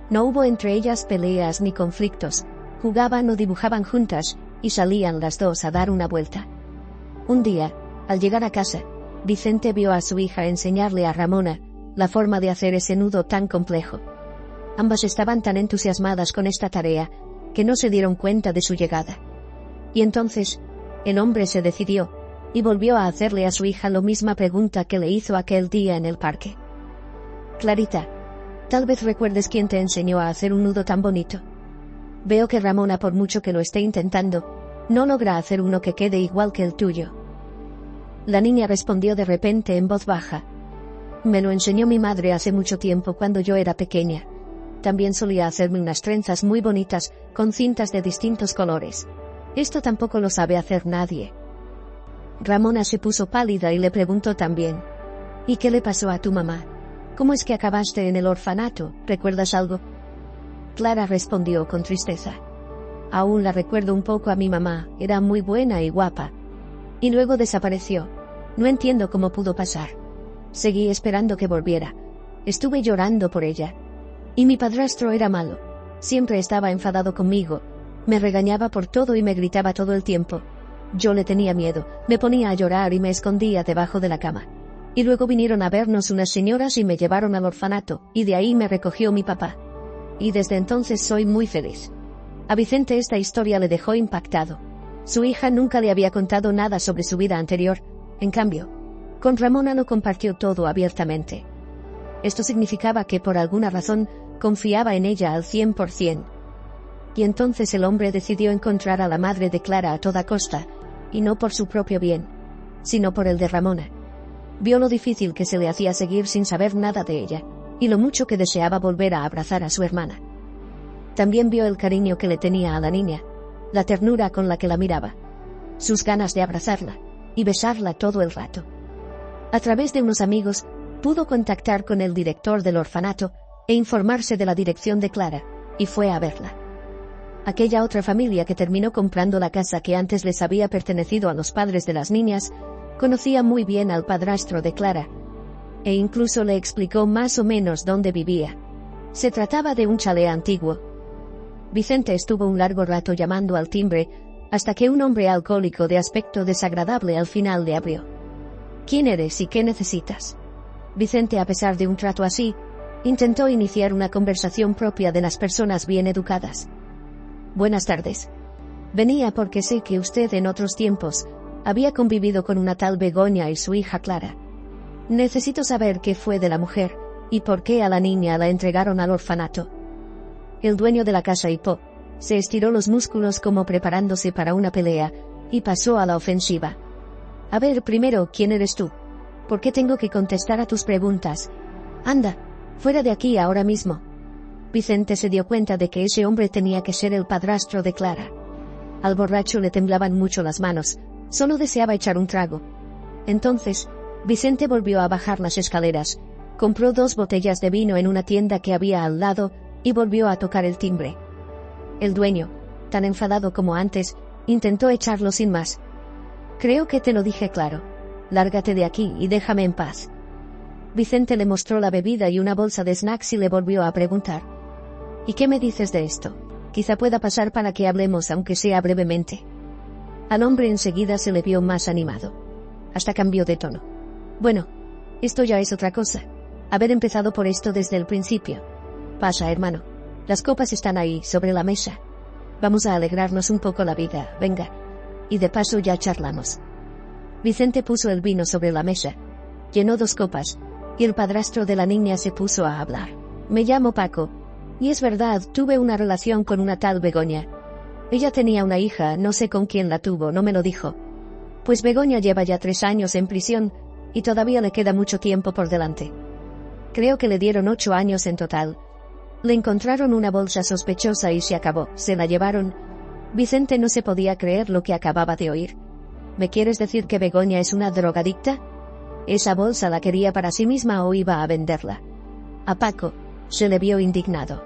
No hubo entre ellas peleas ni conflictos, jugaban o dibujaban juntas, y salían las dos a dar una vuelta. Un día, al llegar a casa, Vicente vio a su hija enseñarle a Ramona la forma de hacer ese nudo tan complejo. Ambas estaban tan entusiasmadas con esta tarea que no se dieron cuenta de su llegada. Y entonces, el hombre se decidió y volvió a hacerle a su hija la misma pregunta que le hizo aquel día en el parque. «Clarita, tal vez recuerdes quién te enseñó a hacer un nudo tan bonito. Veo que Ramona, por mucho que lo esté intentando, no logra hacer uno que quede igual que el tuyo». La niña respondió de repente en voz baja: «Me lo enseñó mi madre hace mucho tiempo cuando yo era pequeña. También solía hacerme unas trenzas muy bonitas con cintas de distintos colores. Esto tampoco lo sabe hacer nadie». Ramona se puso pálida y le preguntó también: «¿Y qué le pasó a tu mamá? ¿Cómo es que acabaste en el orfanato? ¿Recuerdas algo?» Clara respondió con tristeza: «Aún la recuerdo un poco a mi mamá, era muy buena y guapa. Y luego desapareció. No entiendo cómo pudo pasar. Seguí esperando que volviera. Estuve llorando por ella. Y mi padrastro era malo. Siempre estaba enfadado conmigo. Me regañaba por todo y me gritaba todo el tiempo. Yo le tenía miedo, me ponía a llorar y me escondía debajo de la cama. Y luego vinieron a vernos unas señoras y me llevaron al orfanato, y de ahí me recogió mi papá. Y desde entonces soy muy feliz». A Vicente esta historia le dejó impactado. Su hija nunca le había contado nada sobre su vida anterior. En cambio, con Ramona lo compartió todo abiertamente. Esto significaba que por alguna razón confiaba en ella al 100%. Y entonces el hombre decidió encontrar a la madre de Clara a toda costa, y no por su propio bien, sino por el de Ramona. Vio lo difícil que se le hacía seguir sin saber nada de ella, y lo mucho que deseaba volver a abrazar a su hermana. También vio el cariño que le tenía a la niña, la ternura con la que la miraba, sus ganas de abrazarla y besarla todo el rato. A través de unos amigos, pudo contactar con el director del orfanato e informarse de la dirección de Clara, y fue a verla. Aquella otra familia que terminó comprando la casa que antes les había pertenecido a los padres de las niñas, conocía muy bien al padrastro de Clara, e incluso le explicó más o menos dónde vivía. Se trataba de un chalet antiguo. Vicente estuvo un largo rato llamando al timbre, hasta que un hombre alcohólico de aspecto desagradable al final le abrió. ¿Quién eres y qué necesitas? Vicente, a pesar de un trato así, intentó iniciar una conversación propia de las personas bien educadas. Buenas tardes. Venía porque sé que usted en otros tiempos había convivido con una tal Begoña y su hija Clara. Necesito saber qué fue de la mujer y por qué a la niña la entregaron al orfanato. El dueño de la casa hipó, se estiró los músculos como preparándose para una pelea y pasó a la ofensiva. A ver, primero, ¿quién eres tú? ¿Por qué tengo que contestar a tus preguntas? Anda, fuera de aquí ahora mismo. Vicente se dio cuenta de que ese hombre tenía que ser el padrastro de Clara. Al borracho le temblaban mucho las manos, solo deseaba echar un trago. Entonces, Vicente volvió a bajar las escaleras, compró 2 botellas de vino en una tienda que había al lado y volvió a tocar el timbre. El dueño, tan enfadado como antes, intentó echarlo sin más. Creo que te lo dije claro. Lárgate de aquí y déjame en paz. Vicente le mostró la bebida y una bolsa de snacks y le volvió a preguntar. ¿Y qué me dices de esto? Quizá pueda pasar para que hablemos aunque sea brevemente. Al hombre enseguida se le vio más animado. Hasta cambió de tono. Bueno, esto ya es otra cosa. Haber empezado por esto desde el principio. Pasa, hermano. Las copas están ahí, sobre la mesa. Vamos a alegrarnos un poco la vida, venga. Y de paso ya charlamos. Vicente puso el vino sobre la mesa, llenó 2 copas, y el padrastro de la niña se puso a hablar. Me llamo Paco, y es verdad, tuve una relación con una tal Begoña. Ella tenía una hija, no sé con quién la tuvo, no me lo dijo. Pues Begoña lleva ya 3 años en prisión, y todavía le queda mucho tiempo por delante. Creo que le dieron 8 años en total. Le encontraron una bolsa sospechosa y se acabó, se la llevaron. Vicente no se podía creer lo que acababa de oír. ¿Me quieres decir que Begoña es una drogadicta? ¿Esa bolsa la quería para sí misma o iba a venderla? A Paco se le vio indignado.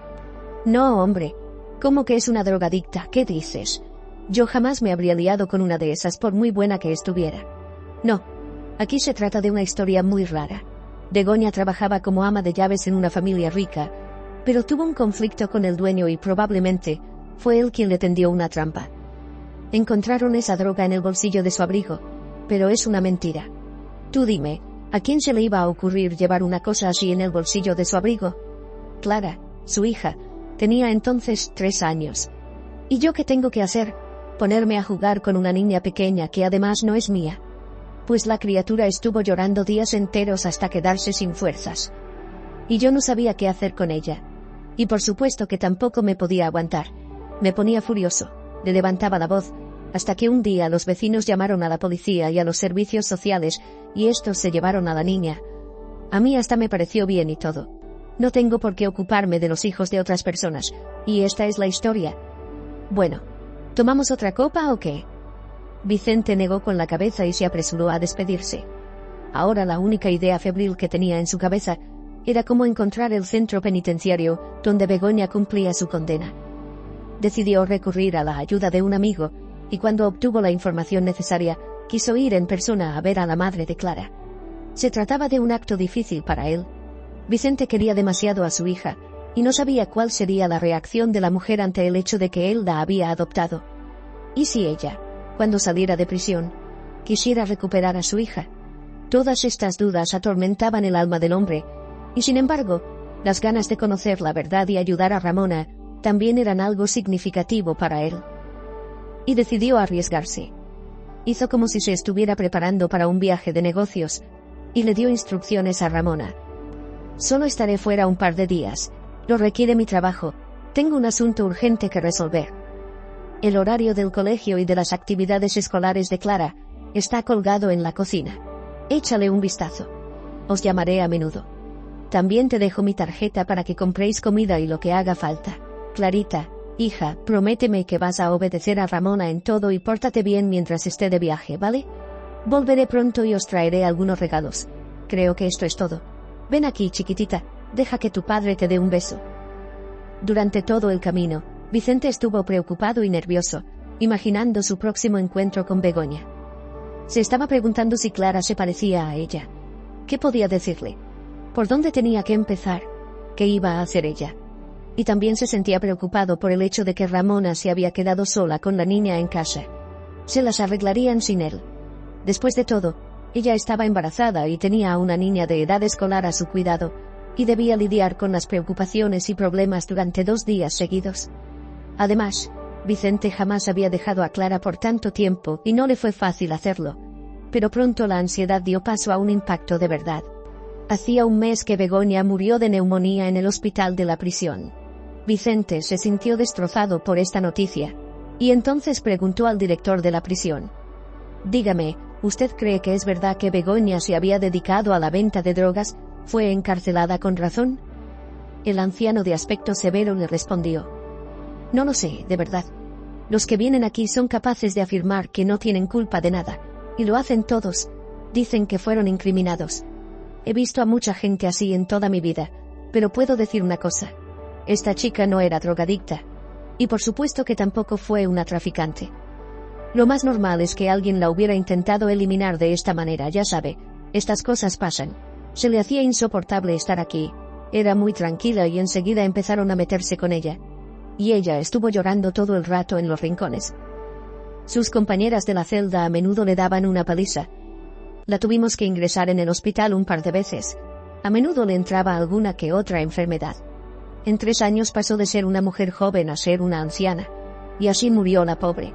No, hombre. ¿Cómo que es una drogadicta? ¿Qué dices? Yo jamás me habría liado con una de esas por muy buena que estuviera. No. Aquí se trata de una historia muy rara. Begoña trabajaba como ama de llaves en una familia rica, pero tuvo un conflicto con el dueño y probablemente fue él quien le tendió una trampa. Encontraron esa droga en el bolsillo de su abrigo, pero es una mentira. Tú dime, ¿a quién se le iba a ocurrir llevar una cosa así en el bolsillo de su abrigo? Clara, su hija, tenía entonces 3 años. ¿Y yo qué tengo que hacer? Ponerme a jugar con una niña pequeña que además no es mía. Pues la criatura estuvo llorando días enteros hasta quedarse sin fuerzas. Y yo no sabía qué hacer con ella. Y por supuesto que tampoco me podía aguantar. Me ponía furioso, le levantaba la voz, hasta que un día los vecinos llamaron a la policía y a los servicios sociales, y estos se llevaron a la niña. A mí hasta me pareció bien y todo. No tengo por qué ocuparme de los hijos de otras personas, y esta es la historia. Bueno, ¿tomamos otra copa o qué? Vicente negó con la cabeza y se apresuró a despedirse. Ahora la única idea febril que tenía en su cabeza era cómo encontrar el centro penitenciario donde Begoña cumplía su condena. Decidió recurrir a la ayuda de un amigo, y cuando obtuvo la información necesaria, quiso ir en persona a ver a la madre de Clara. Se trataba de un acto difícil para él. Vicente quería demasiado a su hija, y no sabía cuál sería la reacción de la mujer ante el hecho de que él la había adoptado. ¿Y si ella, cuando saliera de prisión, quisiera recuperar a su hija? Todas estas dudas atormentaban el alma del hombre, y sin embargo, las ganas de conocer la verdad y ayudar a Ramona también eran algo significativo para él. Y decidió arriesgarse. Hizo como si se estuviera preparando para un viaje de negocios, y le dio instrucciones a Ramona. Solo estaré fuera un par de días. Lo requiere mi trabajo. Tengo un asunto urgente que resolver. El horario del colegio y de las actividades escolares de Clara está colgado en la cocina. Échale un vistazo. Os llamaré a menudo. También te dejo mi tarjeta para que compréis comida y lo que haga falta. Clarita, hija, prométeme que vas a obedecer a Ramona en todo y pórtate bien mientras esté de viaje, ¿vale? Volveré pronto y os traeré algunos regalos. Creo que esto es todo. Ven aquí, chiquitita, deja que tu padre te dé un beso. Durante todo el camino, Vicente estuvo preocupado y nervioso, imaginando su próximo encuentro con Begoña. Se estaba preguntando si Clara se parecía a ella. ¿Qué podía decirle? ¿Por dónde tenía que empezar? ¿Qué iba a hacer ella? Y también se sentía preocupado por el hecho de que Ramona se había quedado sola con la niña en casa. Se las arreglarían sin él. Después de todo, ella estaba embarazada y tenía a una niña de edad escolar a su cuidado, y debía lidiar con las preocupaciones y problemas durante 2 días seguidos. Además, Vicente jamás había dejado a Clara por tanto tiempo y no le fue fácil hacerlo. Pero pronto la ansiedad dio paso a un impacto de verdad. Hacía un mes que Begoña murió de neumonía en el hospital de la prisión. Vicente se sintió destrozado por esta noticia, y entonces preguntó al director de la prisión: «Dígame, ¿usted cree que es verdad que Begoña se había dedicado a la venta de drogas? ¿Fue encarcelada con razón?» El anciano de aspecto severo le respondió: «No lo sé, de verdad. Los que vienen aquí son capaces de afirmar que no tienen culpa de nada, y lo hacen todos. Dicen que fueron incriminados. He visto a mucha gente así en toda mi vida, pero puedo decir una cosa. Esta chica no era drogadicta. Y por supuesto que tampoco fue una traficante. Lo más normal es que alguien la hubiera intentado eliminar de esta manera, ya sabe. Estas cosas pasan. Se le hacía insoportable estar aquí. Era muy tranquila y enseguida empezaron a meterse con ella. Y ella estuvo llorando todo el rato en los rincones. Sus compañeras de la celda a menudo le daban una paliza. La tuvimos que ingresar en el hospital un par de veces. A menudo le entraba alguna que otra enfermedad. En 3 años pasó de ser una mujer joven a ser una anciana. Y así murió la pobre.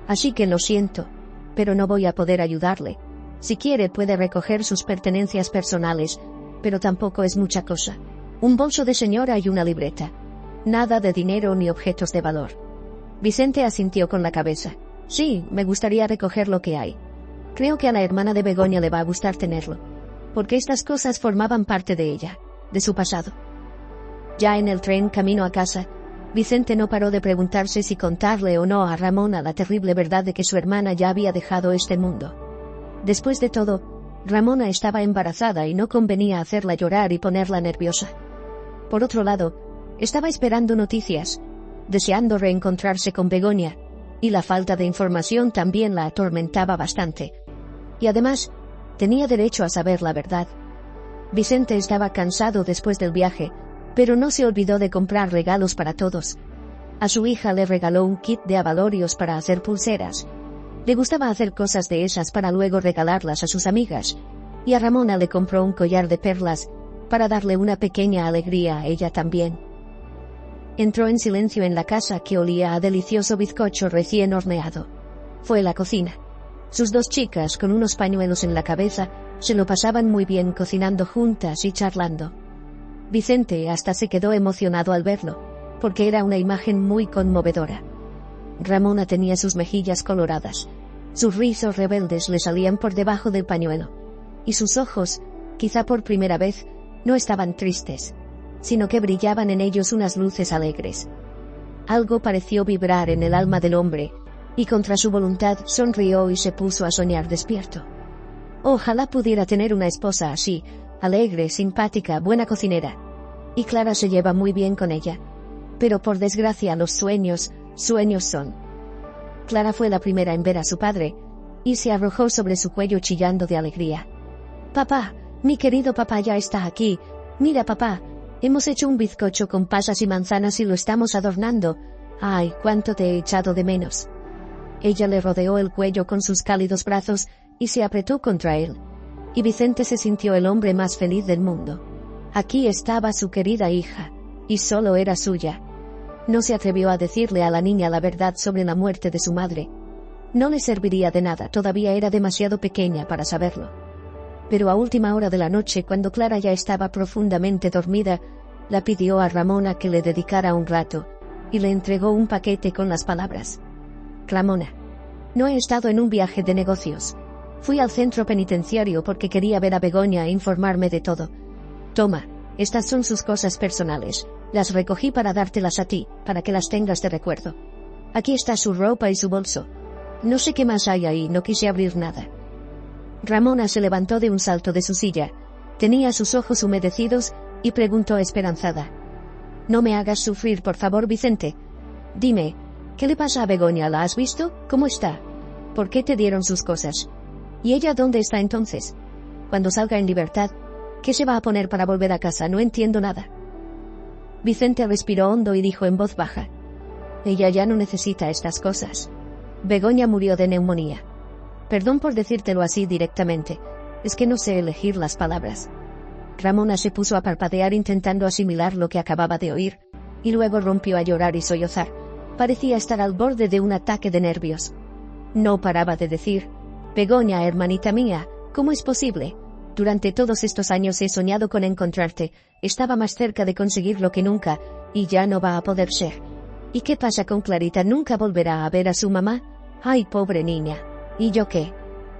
Así que lo siento, pero no voy a poder ayudarle. Si quiere puede recoger sus pertenencias personales, pero tampoco es mucha cosa. Un bolso de señora y una libreta. Nada de dinero ni objetos de valor». Vicente asintió con la cabeza. «Sí, me gustaría recoger lo que hay. Creo que a la hermana de Begoña le va a gustar tenerlo, porque estas cosas formaban parte de ella, de su pasado». Ya en el tren camino a casa, Vicente no paró de preguntarse si contarle o no a Ramona la terrible verdad de que su hermana ya había dejado este mundo. Después de todo, Ramona estaba embarazada y no convenía hacerla llorar y ponerla nerviosa. Por otro lado, estaba esperando noticias, deseando reencontrarse con Begoña, y la falta de información también la atormentaba bastante. Y además, tenía derecho a saber la verdad. Vicente estaba cansado después del viaje, pero no se olvidó de comprar regalos para todos. A su hija le regaló un kit de abalorios para hacer pulseras. Le gustaba hacer cosas de esas para luego regalarlas a sus amigas, y a Ramona le compró un collar de perlas para darle una pequeña alegría a ella también. Entró en silencio en la casa que olía a delicioso bizcocho recién horneado. Fue a la cocina. Sus 2 chicas, con unos pañuelos en la cabeza, se lo pasaban muy bien cocinando juntas y charlando. Vicente hasta se quedó emocionado al verlo, porque era una imagen muy conmovedora. Ramona tenía sus mejillas coloradas, sus rizos rebeldes le salían por debajo del pañuelo, y sus ojos, quizá por primera vez, no estaban tristes, sino que brillaban en ellos unas luces alegres. Algo pareció vibrar en el alma del hombre, y contra su voluntad sonrió y se puso a soñar despierto. Ojalá pudiera tener una esposa así, alegre, simpática, buena cocinera. Y Clara se lleva muy bien con ella. Pero por desgracia los sueños, sueños son. Clara fue la primera en ver a su padre, y se arrojó sobre su cuello chillando de alegría. «Papá, mi querido papá ya está aquí. Mira, papá, hemos hecho un bizcocho con pasas y manzanas y lo estamos adornando. Ay, cuánto te he echado de menos». Ella le rodeó el cuello con sus cálidos brazos y se apretó contra él. Y Vicente se sintió el hombre más feliz del mundo. Aquí estaba su querida hija, y solo era suya. No se atrevió a decirle a la niña la verdad sobre la muerte de su madre. No le serviría de nada, todavía era demasiado pequeña para saberlo. Pero a última hora de la noche, cuando Clara ya estaba profundamente dormida, la pidió a Ramona que le dedicara un rato, y le entregó un paquete con las palabras: «Ramona, no he estado en un viaje de negocios. Fui al centro penitenciario porque quería ver a Begoña e informarme de todo. Toma, estas son sus cosas personales. Las recogí para dártelas a ti, para que las tengas de recuerdo. Aquí está su ropa y su bolso. No sé qué más hay ahí, no quise abrir nada». Ramona se levantó de un salto de su silla. Tenía sus ojos humedecidos y preguntó esperanzada: «No me hagas sufrir, por favor, Vicente. Dime, ¿qué le pasa a Begoña? ¿La has visto? ¿Cómo está? ¿Por qué te dieron sus cosas? ¿Y ella dónde está entonces? Cuando salga en libertad, ¿qué se va a poner para volver a casa? No entiendo nada». Vicente respiró hondo y dijo en voz baja: ella ya no necesita estas cosas. Begoña murió de neumonía. Perdón por decírtelo así directamente, es que no sé elegir las palabras. Ramona se puso a parpadear intentando asimilar lo que acababa de oír, y luego rompió a llorar y sollozar. Parecía estar al borde de un ataque de nervios. No paraba de decir: Begoña, hermanita mía, ¿cómo es posible? Durante todos estos años he soñado con encontrarte, estaba más cerca de conseguirlo que nunca, y ya no va a poder ser. ¿Y qué pasa con Clarita? ¿Nunca volverá a ver a su mamá? Ay, pobre niña. ¿Y yo qué?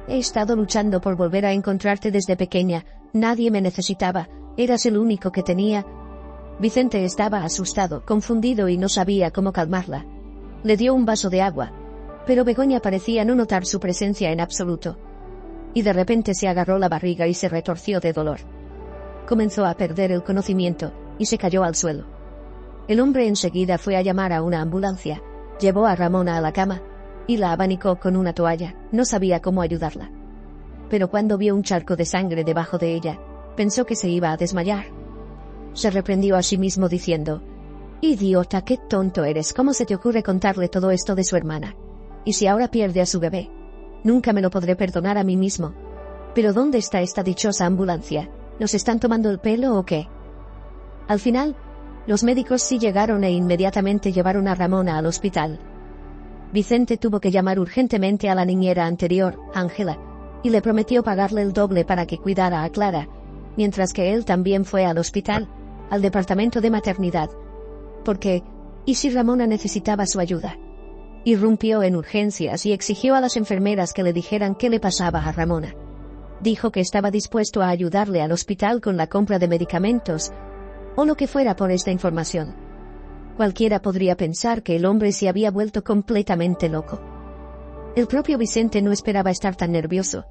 He estado luchando por volver a encontrarte desde pequeña, nadie me necesitaba, eras el único que tenía. Vicente estaba asustado, confundido y no sabía cómo calmarla. Le dio un vaso de agua, pero Begoña parecía no notar su presencia en absoluto. Y de repente se agarró la barriga y se retorció de dolor. Comenzó a perder el conocimiento, y se cayó al suelo. El hombre enseguida fue a llamar a una ambulancia, llevó a Ramona a la cama, y la abanicó con una toalla, no sabía cómo ayudarla. Pero cuando vio un charco de sangre debajo de ella, pensó que se iba a desmayar. Se reprendió a sí mismo diciendo: idiota, qué tonto eres, ¿cómo se te ocurre contarle todo esto de su hermana? ¿Y si ahora pierde a su bebé? Nunca me lo podré perdonar a mí mismo. ¿Pero dónde está esta dichosa ambulancia? ¿Nos están tomando el pelo o qué? Al final, los médicos sí llegaron e inmediatamente llevaron a Ramona al hospital. Vicente tuvo que llamar urgentemente a la niñera anterior, Ángela, y le prometió pagarle el doble para que cuidara a Clara, mientras que él también fue al hospital, al departamento de maternidad. Porque, ¿y si Ramona necesitaba su ayuda? Irrumpió en urgencias y exigió a las enfermeras que le dijeran qué le pasaba a Ramona. Dijo que estaba dispuesto a ayudarle al hospital con la compra de medicamentos, o lo que fuera por esta información. Cualquiera podría pensar que el hombre se había vuelto completamente loco. El propio Vicente no esperaba estar tan nervioso,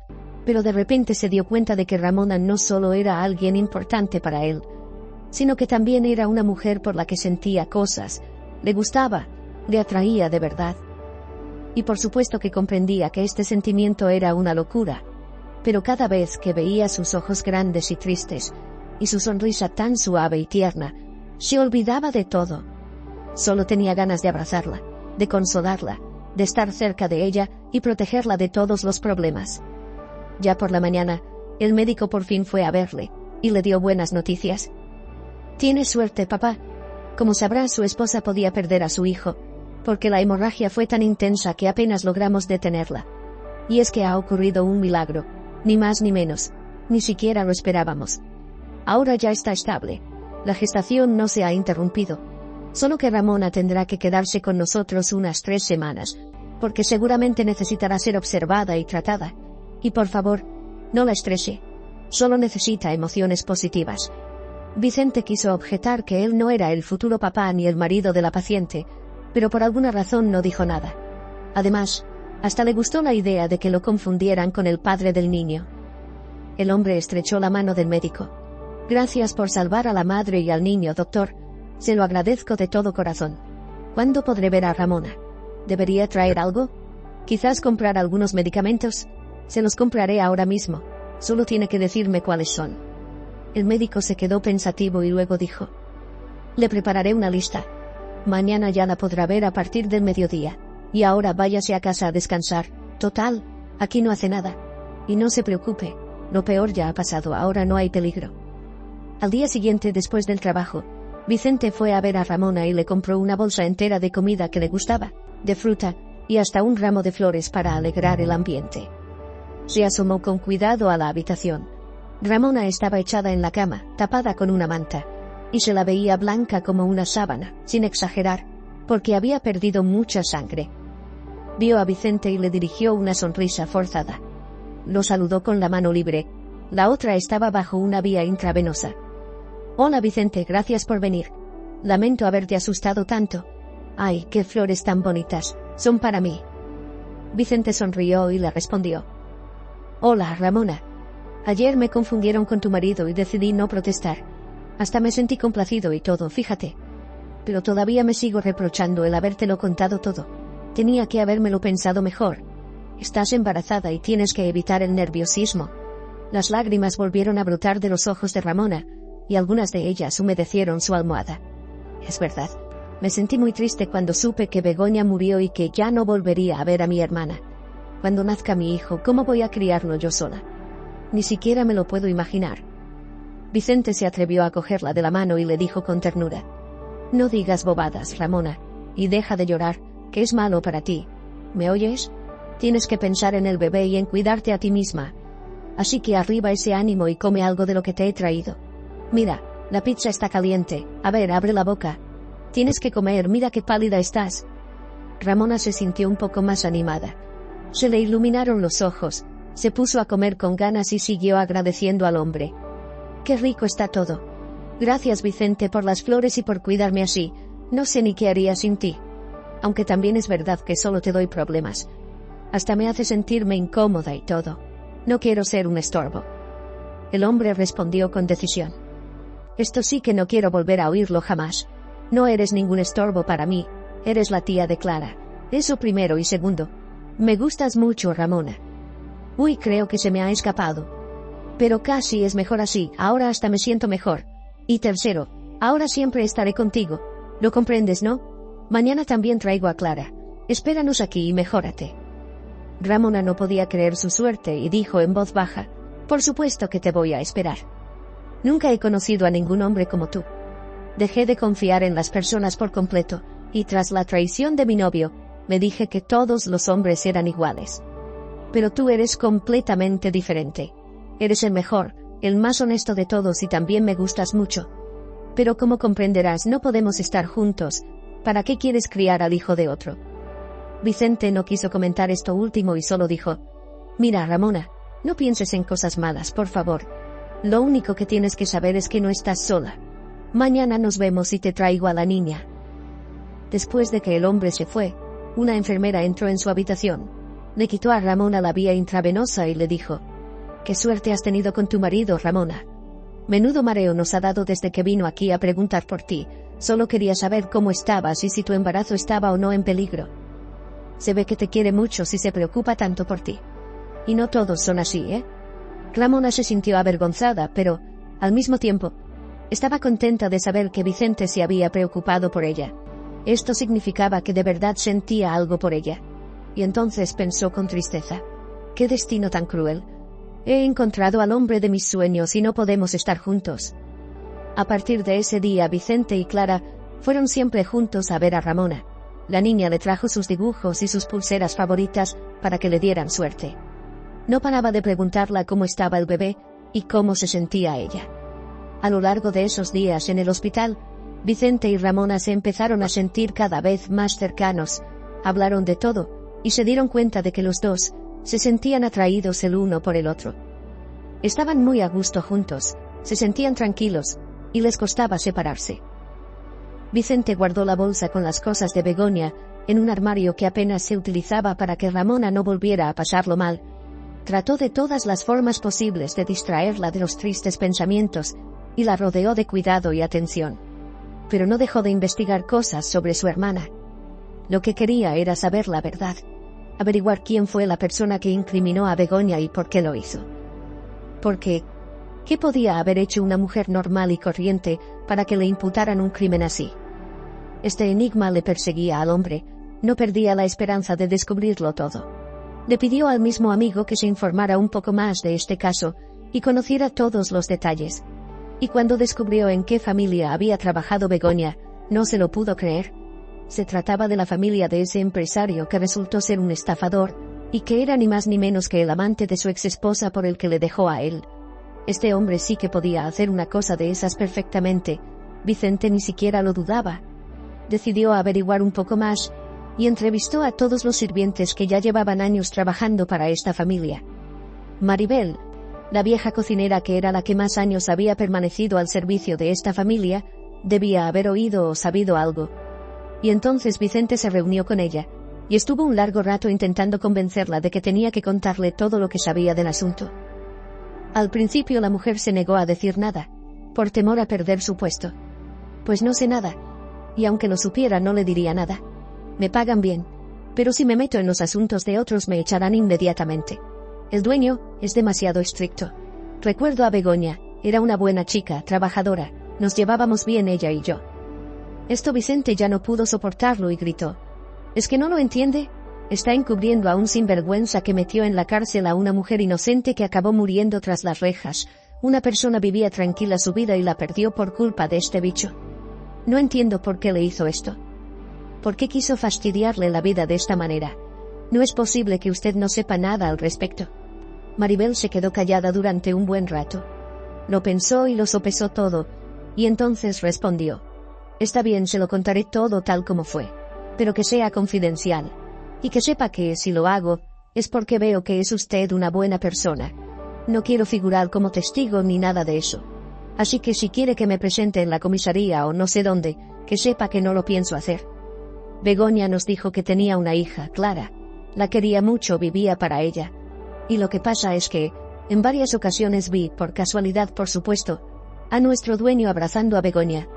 pero de repente se dio cuenta de que Ramona no solo era alguien importante para él, sino que también era una mujer por la que sentía cosas, le gustaba, le atraía de verdad. Y por supuesto que comprendía que este sentimiento era una locura, pero cada vez que veía sus ojos grandes y tristes, y su sonrisa tan suave y tierna, se olvidaba de todo. Solo tenía ganas de abrazarla, de consolarla, de estar cerca de ella y protegerla de todos los problemas. Ya por la mañana, el médico por fin fue a verle, y le dio buenas noticias. «Tienes suerte, papá. Como sabrás, su esposa podía perder a su hijo, porque la hemorragia fue tan intensa que apenas logramos detenerla. Y es que ha ocurrido un milagro, ni más ni menos, ni siquiera lo esperábamos. Ahora ya está estable, la gestación no se ha interrumpido, solo que Ramona tendrá que quedarse con nosotros unas 3 semanas, porque seguramente necesitará ser observada y tratada. Y por favor, no la estrese, solo necesita emociones positivas». Vicente quiso objetar que él no era el futuro papá ni el marido de la paciente, pero por alguna razón no dijo nada. Además, hasta le gustó la idea de que lo confundieran con el padre del niño. El hombre estrechó la mano del médico. «Gracias por salvar a la madre y al niño, doctor. Se lo agradezco de todo corazón. ¿Cuándo podré ver a Ramona? ¿Debería traer algo? Quizás comprar algunos medicamentos. Se los compraré ahora mismo. Solo tiene que decirme cuáles son». El médico se quedó pensativo y luego dijo: «Le prepararé una lista. Mañana ya la podrá ver a partir del mediodía. Y ahora váyase a casa a descansar. Total, aquí no hace nada. Y no se preocupe, lo peor ya ha pasado, ahora no hay peligro». Al día siguiente, después del trabajo, Vicente fue a ver a Ramona y le compró una bolsa entera de comida que le gustaba, de fruta, y hasta un ramo de flores para alegrar el ambiente. Se asomó con cuidado a la habitación. Ramona estaba echada en la cama, tapada con una manta, y se la veía blanca como una sábana, sin exagerar, porque había perdido mucha sangre. Vio a Vicente y le dirigió una sonrisa forzada. Lo saludó con la mano libre, la otra estaba bajo una vía intravenosa. «Hola Vicente, gracias por venir. Lamento haberte asustado tanto. Ay, qué flores tan bonitas, son para mí». Vicente sonrió y le respondió: «Hola, Ramona. Ayer me confundieron con tu marido y decidí no protestar. Hasta me sentí complacido y todo, fíjate. Pero todavía me sigo reprochando el habértelo contado todo. Tenía que habérmelo pensado mejor. Estás embarazada y tienes que evitar el nerviosismo». Las lágrimas volvieron a brotar de los ojos de Ramona, y algunas de ellas humedecieron su almohada. Es verdad. Me sentí muy triste cuando supe que Begoña murió y que ya no volvería a ver a mi hermana. Cuando nazca mi hijo, ¿cómo voy a criarlo yo sola? Ni siquiera me lo puedo imaginar. Vicente se atrevió a cogerla de la mano y le dijo con ternura: No digas bobadas, Ramona, y deja de llorar, que es malo para ti. ¿Me oyes? Tienes que pensar en el bebé y en cuidarte a ti misma. Así que arriba ese ánimo y come algo de lo que te he traído. Mira, la pizza está caliente. A ver, abre la boca. Tienes que comer, mira qué pálida estás. Ramona se sintió un poco más animada. Se le iluminaron los ojos, se puso a comer con ganas y siguió agradeciendo al hombre. Qué rico está todo. Gracias, Vicente, por las flores y por cuidarme así. No sé ni qué haría sin ti. Aunque también es verdad que solo te doy problemas. Hasta me hace sentirme incómoda y todo. No quiero ser un estorbo. El hombre respondió con decisión. Esto sí que no quiero volver a oírlo jamás. No eres ningún estorbo para mí. Eres la tía de Clara. Eso primero, y segundo, me gustas mucho, Ramona. Uy, creo que se me ha escapado. Pero casi es mejor así, ahora hasta me siento mejor. Y tercero, ahora siempre estaré contigo. ¿Lo comprendes, no? Mañana también traigo a Clara. Espéranos aquí y mejórate. Ramona no podía creer su suerte y dijo en voz baja: Por supuesto que te voy a esperar. Nunca he conocido a ningún hombre como tú. Dejé de confiar en las personas por completo, y tras la traición de mi novio, me dije que todos los hombres eran iguales. Pero tú eres completamente diferente. Eres el mejor, el más honesto de todos y también me gustas mucho. Pero como comprenderás, no podemos estar juntos. ¿Para qué quieres criar al hijo de otro? Vicente no quiso comentar esto último y solo dijo: Mira, Ramona, no pienses en cosas malas, por favor. Lo único que tienes que saber es que no estás sola. Mañana nos vemos y te traigo a la niña. Después de que el hombre se fue, una enfermera entró en su habitación. Le quitó a Ramona la vía intravenosa y le dijo: Qué suerte has tenido con tu marido, Ramona. Menudo mareo nos ha dado desde que vino aquí a preguntar por ti. Solo quería saber cómo estabas y si tu embarazo estaba o no en peligro. Se ve que te quiere mucho si se preocupa tanto por ti. Y no todos son así, ¿eh? Ramona se sintió avergonzada, pero, al mismo tiempo, estaba contenta de saber que Vicente se había preocupado por ella. Esto significaba que de verdad sentía algo por ella. Y entonces pensó con tristeza: ¡Qué destino tan cruel! He encontrado al hombre de mis sueños y no podemos estar juntos. A partir de ese día, Vicente y Clara fueron siempre juntos a ver a Ramona. La niña le trajo sus dibujos y sus pulseras favoritas para que le dieran suerte. No paraba de preguntarla cómo estaba el bebé y cómo se sentía ella. A lo largo de esos días en el hospital, Vicente y Ramona se empezaron a sentir cada vez más cercanos, hablaron de todo, y se dieron cuenta de que los dos se sentían atraídos el uno por el otro. Estaban muy a gusto juntos, se sentían tranquilos, y les costaba separarse. Vicente guardó la bolsa con las cosas de Begoña en un armario que apenas se utilizaba para que Ramona no volviera a pasarlo mal. Trató de todas las formas posibles de distraerla de los tristes pensamientos, y la rodeó de cuidado y atención. Pero no dejó de investigar cosas sobre su hermana. Lo que quería era saber la verdad, averiguar quién fue la persona que incriminó a Begoña y por qué lo hizo. Porque, ¿qué podía haber hecho una mujer normal y corriente para que le imputaran un crimen así? Este enigma le perseguía al hombre, no perdía la esperanza de descubrirlo todo. Le pidió al mismo amigo que se informara un poco más de este caso y conociera todos los detalles. Y cuando descubrió en qué familia había trabajado Begoña, no se lo pudo creer. Se trataba de la familia de ese empresario que resultó ser un estafador, y que era ni más ni menos que el amante de su exesposa por el que le dejó a él. Este hombre sí que podía hacer una cosa de esas perfectamente. Vicente ni siquiera lo dudaba. Decidió averiguar un poco más, y entrevistó a todos los sirvientes que ya llevaban años trabajando para esta familia. Maribel, la vieja cocinera que era la que más años había permanecido al servicio de esta familia, debía haber oído o sabido algo. Y entonces Vicente se reunió con ella, y estuvo un largo rato intentando convencerla de que tenía que contarle todo lo que sabía del asunto. Al principio la mujer se negó a decir nada, por temor a perder su puesto. Pues no sé nada, y aunque lo supiera no le diría nada. Me pagan bien, pero si me meto en los asuntos de otros me echarán inmediatamente. El dueño es demasiado estricto. Recuerdo a Begoña, era una buena chica, trabajadora, nos llevábamos bien ella y yo. Esto Vicente ya no pudo soportarlo y gritó. ¿Es que no lo entiende? Está encubriendo a un sinvergüenza que metió en la cárcel a una mujer inocente que acabó muriendo tras las rejas. Una persona vivía tranquila su vida y la perdió por culpa de este bicho. No entiendo por qué le hizo esto. ¿Por qué quiso fastidiarle la vida de esta manera? No es posible que usted no sepa nada al respecto. Maribel se quedó callada durante un buen rato. Lo pensó y lo sopesó todo, y entonces respondió. Está bien, se lo contaré todo tal como fue, pero que sea confidencial, y que sepa que, si lo hago, es porque veo que es usted una buena persona. No quiero figurar como testigo ni nada de eso. Así que si quiere que me presente en la comisaría o no sé dónde, que sepa que no lo pienso hacer. Begoña nos dijo que tenía una hija, Clara. La quería mucho, vivía para ella. Y lo que pasa es que, en varias ocasiones vi, por casualidad por supuesto, a nuestro dueño abrazando a Begoña.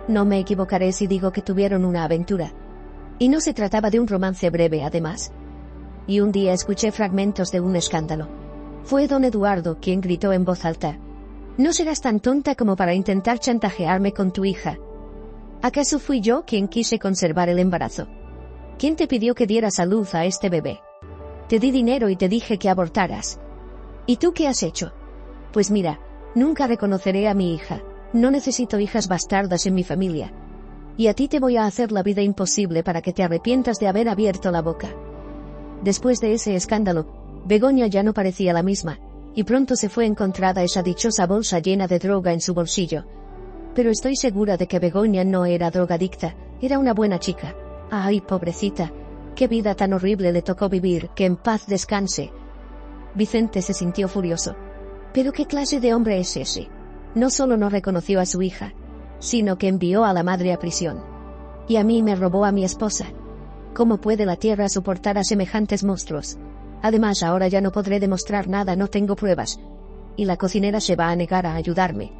No me equivocaré si digo que tuvieron una aventura. Y no se trataba de un romance breve, además. Y un día escuché fragmentos de un escándalo. Fue don Eduardo quien gritó en voz alta. No serás tan tonta como para intentar chantajearme con tu hija. ¿Acaso fui yo quien quise conservar el embarazo? ¿Quién te pidió que dieras a luz a este bebé? Te di dinero y te dije que abortaras. ¿Y tú qué has hecho? Pues mira, nunca reconoceré a mi hija. No necesito hijas bastardas en mi familia. Y a ti te voy a hacer la vida imposible para que te arrepientas de haber abierto la boca. Después de ese escándalo, Begoña ya no parecía la misma, y pronto se fue encontrada esa dichosa bolsa llena de droga en su bolsillo. Pero estoy segura de que Begoña no era drogadicta, era una buena chica. Ay, pobrecita, qué vida tan horrible le tocó vivir, que en paz descanse. Vicente se sintió furioso. ¿Pero qué clase de hombre es ese? No solo no reconoció a su hija, sino que envió a la madre a prisión. Y a mí me robó a mi esposa. ¿Cómo puede la tierra soportar a semejantes monstruos? Además, ahora ya no podré demostrar nada, no tengo pruebas. Y la cocinera se va a negar a ayudarme.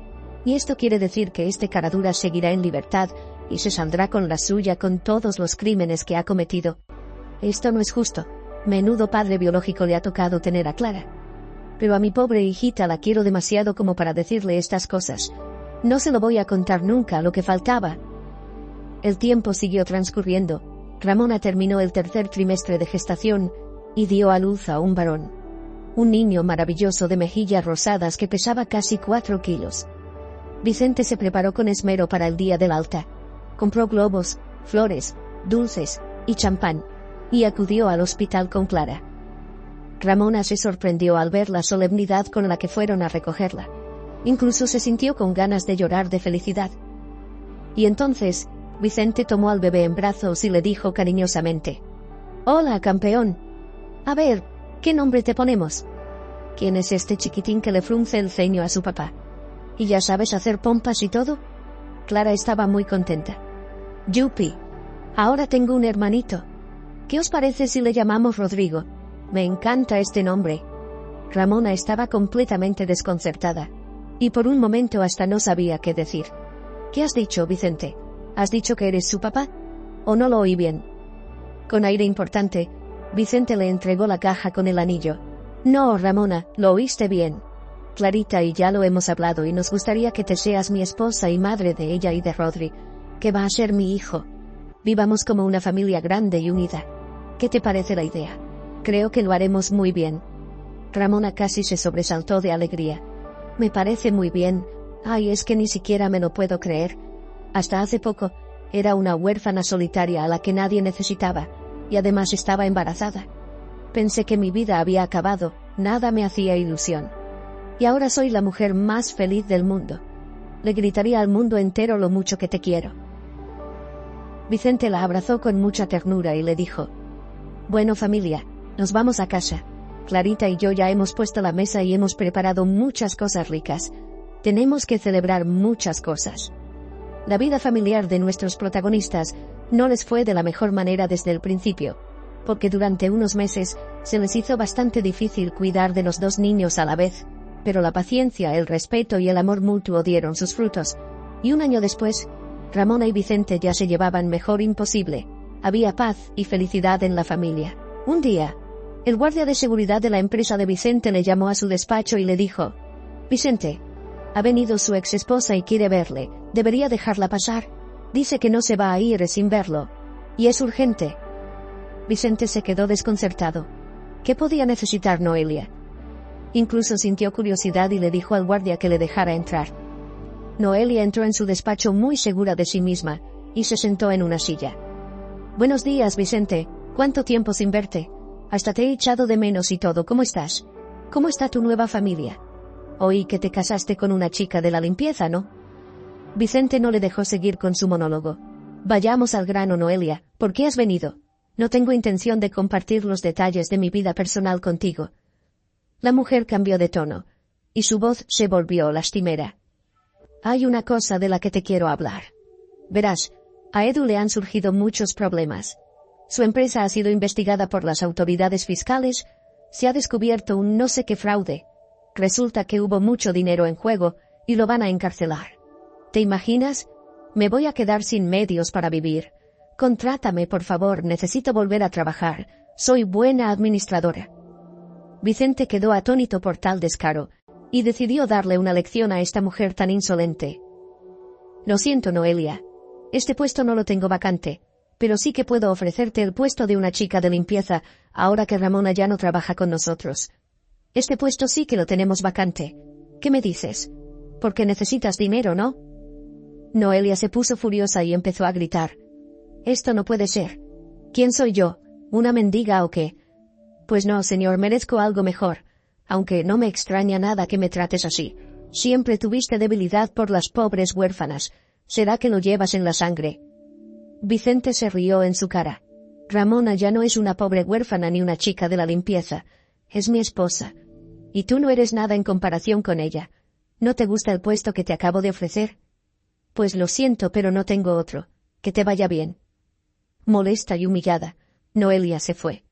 Y esto quiere decir que este caradura seguirá en libertad y se saldrá con la suya con todos los crímenes que ha cometido. Esto no es justo. Menudo padre biológico le ha tocado tener a Clara. Pero a mi pobre hijita la quiero demasiado como para decirle estas cosas. No se lo voy a contar nunca, lo que faltaba. El tiempo siguió transcurriendo. Ramona terminó el tercer trimestre de gestación y dio a luz a un varón. Un niño maravilloso de mejillas rosadas que pesaba casi 4 kilos. Vicente se preparó con esmero para el día del alta. Compró globos, flores, dulces y champán, y acudió al hospital con Clara. Ramona se sorprendió al ver la solemnidad con la que fueron a recogerla. Incluso se sintió con ganas de llorar de felicidad. Y entonces, Vicente tomó al bebé en brazos y le dijo cariñosamente: «Hola, campeón. A ver, ¿qué nombre te ponemos?» ¿Quién es este chiquitín que le frunce el ceño a su papá? ¿Y ya sabes hacer pompas y todo? Clara estaba muy contenta. «Yupi. Ahora tengo un hermanito. ¿Qué os parece si le llamamos Rodrigo? Me encanta este nombre». Ramona estaba completamente desconcertada. Y por un momento hasta no sabía qué decir. «¿Qué has dicho, Vicente? ¿Has dicho que eres su papá? ¿O no lo oí bien?» Con aire importante, Vicente le entregó la caja con el anillo. «No, Ramona, lo oíste bien. Clarita y ya lo hemos hablado y nos gustaría que te seas mi esposa y madre de ella y de Rodri, que va a ser mi hijo. Vivamos como una familia grande y unida. ¿Qué te parece la idea? Creo que lo haremos muy bien». Ramona casi se sobresaltó de alegría. «Me parece muy bien. Ay, es que ni siquiera me lo puedo creer. Hasta hace poco, era una huérfana solitaria a la que nadie necesitaba, y además estaba embarazada. Pensé que mi vida había acabado, nada me hacía ilusión. Y ahora soy la mujer más feliz del mundo. Le gritaría al mundo entero lo mucho que te quiero». Vicente la abrazó con mucha ternura y le dijo: «Bueno, familia, nos vamos a casa. Clarita y yo ya hemos puesto la mesa y hemos preparado muchas cosas ricas. Tenemos que celebrar muchas cosas». La vida familiar de nuestros protagonistas no les fue de la mejor manera desde el principio, porque durante unos meses se les hizo bastante difícil cuidar de los 2 niños a la vez, pero la paciencia, el respeto y el amor mutuo dieron sus frutos, y un año después, Ramona y Vicente ya se llevaban mejor imposible. Había paz y felicidad en la familia. Un día, el guardia de seguridad de la empresa de Vicente le llamó a su despacho y le dijo: «Vicente, ha venido su ex esposa y quiere verle, ¿debería dejarla pasar?». Dice que no se va a ir sin verlo. Y es urgente. Vicente se quedó desconcertado. ¿Qué podía necesitar Noelia? Incluso sintió curiosidad y le dijo al guardia que le dejara entrar. Noelia entró en su despacho muy segura de sí misma, y se sentó en una silla. Buenos días, Vicente. ¿Cuánto tiempo sin verte? Hasta te he echado de menos y todo. ¿Cómo estás? ¿Cómo está tu nueva familia? Oí que te casaste con una chica de la limpieza, ¿no? Vicente no le dejó seguir con su monólogo. Vayamos al grano, Noelia. ¿Por qué has venido? No tengo intención de compartir los detalles de mi vida personal contigo. La mujer cambió de tono, y su voz se volvió lastimera. Hay una cosa de la que te quiero hablar. Verás, a Edu le han surgido muchos problemas. Su empresa ha sido investigada por las autoridades fiscales, se ha descubierto un no sé qué fraude. Resulta que hubo mucho dinero en juego, y lo van a encarcelar. ¿Te imaginas? Me voy a quedar sin medios para vivir. Contrátame, por favor, necesito volver a trabajar. Soy buena administradora. Vicente quedó atónito por tal descaro, y decidió darle una lección a esta mujer tan insolente. Lo siento, Noelia. Este puesto no lo tengo vacante, pero sí que puedo ofrecerte el puesto de una chica de limpieza, ahora que Ramona ya no trabaja con nosotros. Este puesto sí que lo tenemos vacante. ¿Qué me dices? Porque necesitas dinero, ¿no? Noelia se puso furiosa y empezó a gritar. Esto no puede ser. ¿Quién soy yo? ¿Una mendiga o qué? Pues no, señor, merezco algo mejor, aunque no me extraña nada que me trates así. Siempre tuviste debilidad por las pobres huérfanas. ¿Será que lo llevas en la sangre? Vicente se rió en su cara. Ramona ya no es una pobre huérfana ni una chica de la limpieza. Es mi esposa. Y tú no eres nada en comparación con ella. ¿No te gusta el puesto que te acabo de ofrecer? Pues lo siento, pero no tengo otro. Que te vaya bien. Molesta y humillada, Noelia se fue.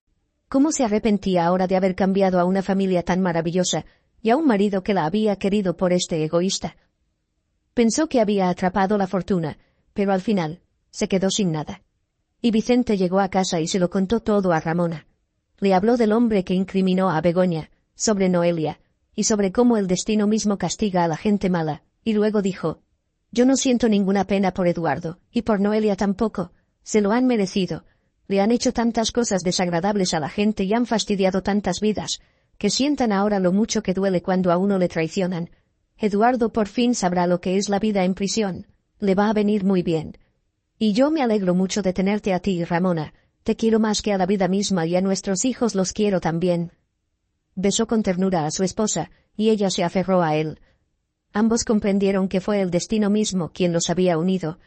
¿Cómo se arrepentía ahora de haber cambiado a una familia tan maravillosa y a un marido que la había querido por este egoísta? Pensó que había atrapado la fortuna, pero al final se quedó sin nada. Y Vicente llegó a casa y se lo contó todo a Ramona. Le habló del hombre que incriminó a Begoña, sobre Noelia, y sobre cómo el destino mismo castiga a la gente mala, y luego dijo: yo no siento ninguna pena por Eduardo, y por Noelia tampoco. Se lo han merecido. Le han hecho tantas cosas desagradables a la gente y han fastidiado tantas vidas, que sientan ahora lo mucho que duele cuando a uno le traicionan. Eduardo por fin sabrá lo que es la vida en prisión. Le va a venir muy bien. Y yo me alegro mucho de tenerte a ti, Ramona. Te quiero más que a la vida misma y a nuestros hijos los quiero también. Besó con ternura a su esposa, y ella se aferró a él. Ambos comprendieron que fue el destino mismo quien los había unido,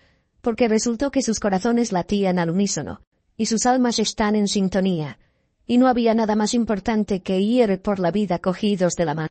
porque resultó que sus corazones latían al unísono, y sus almas están en sintonía, y no había nada más importante que ir por la vida cogidos de la mano.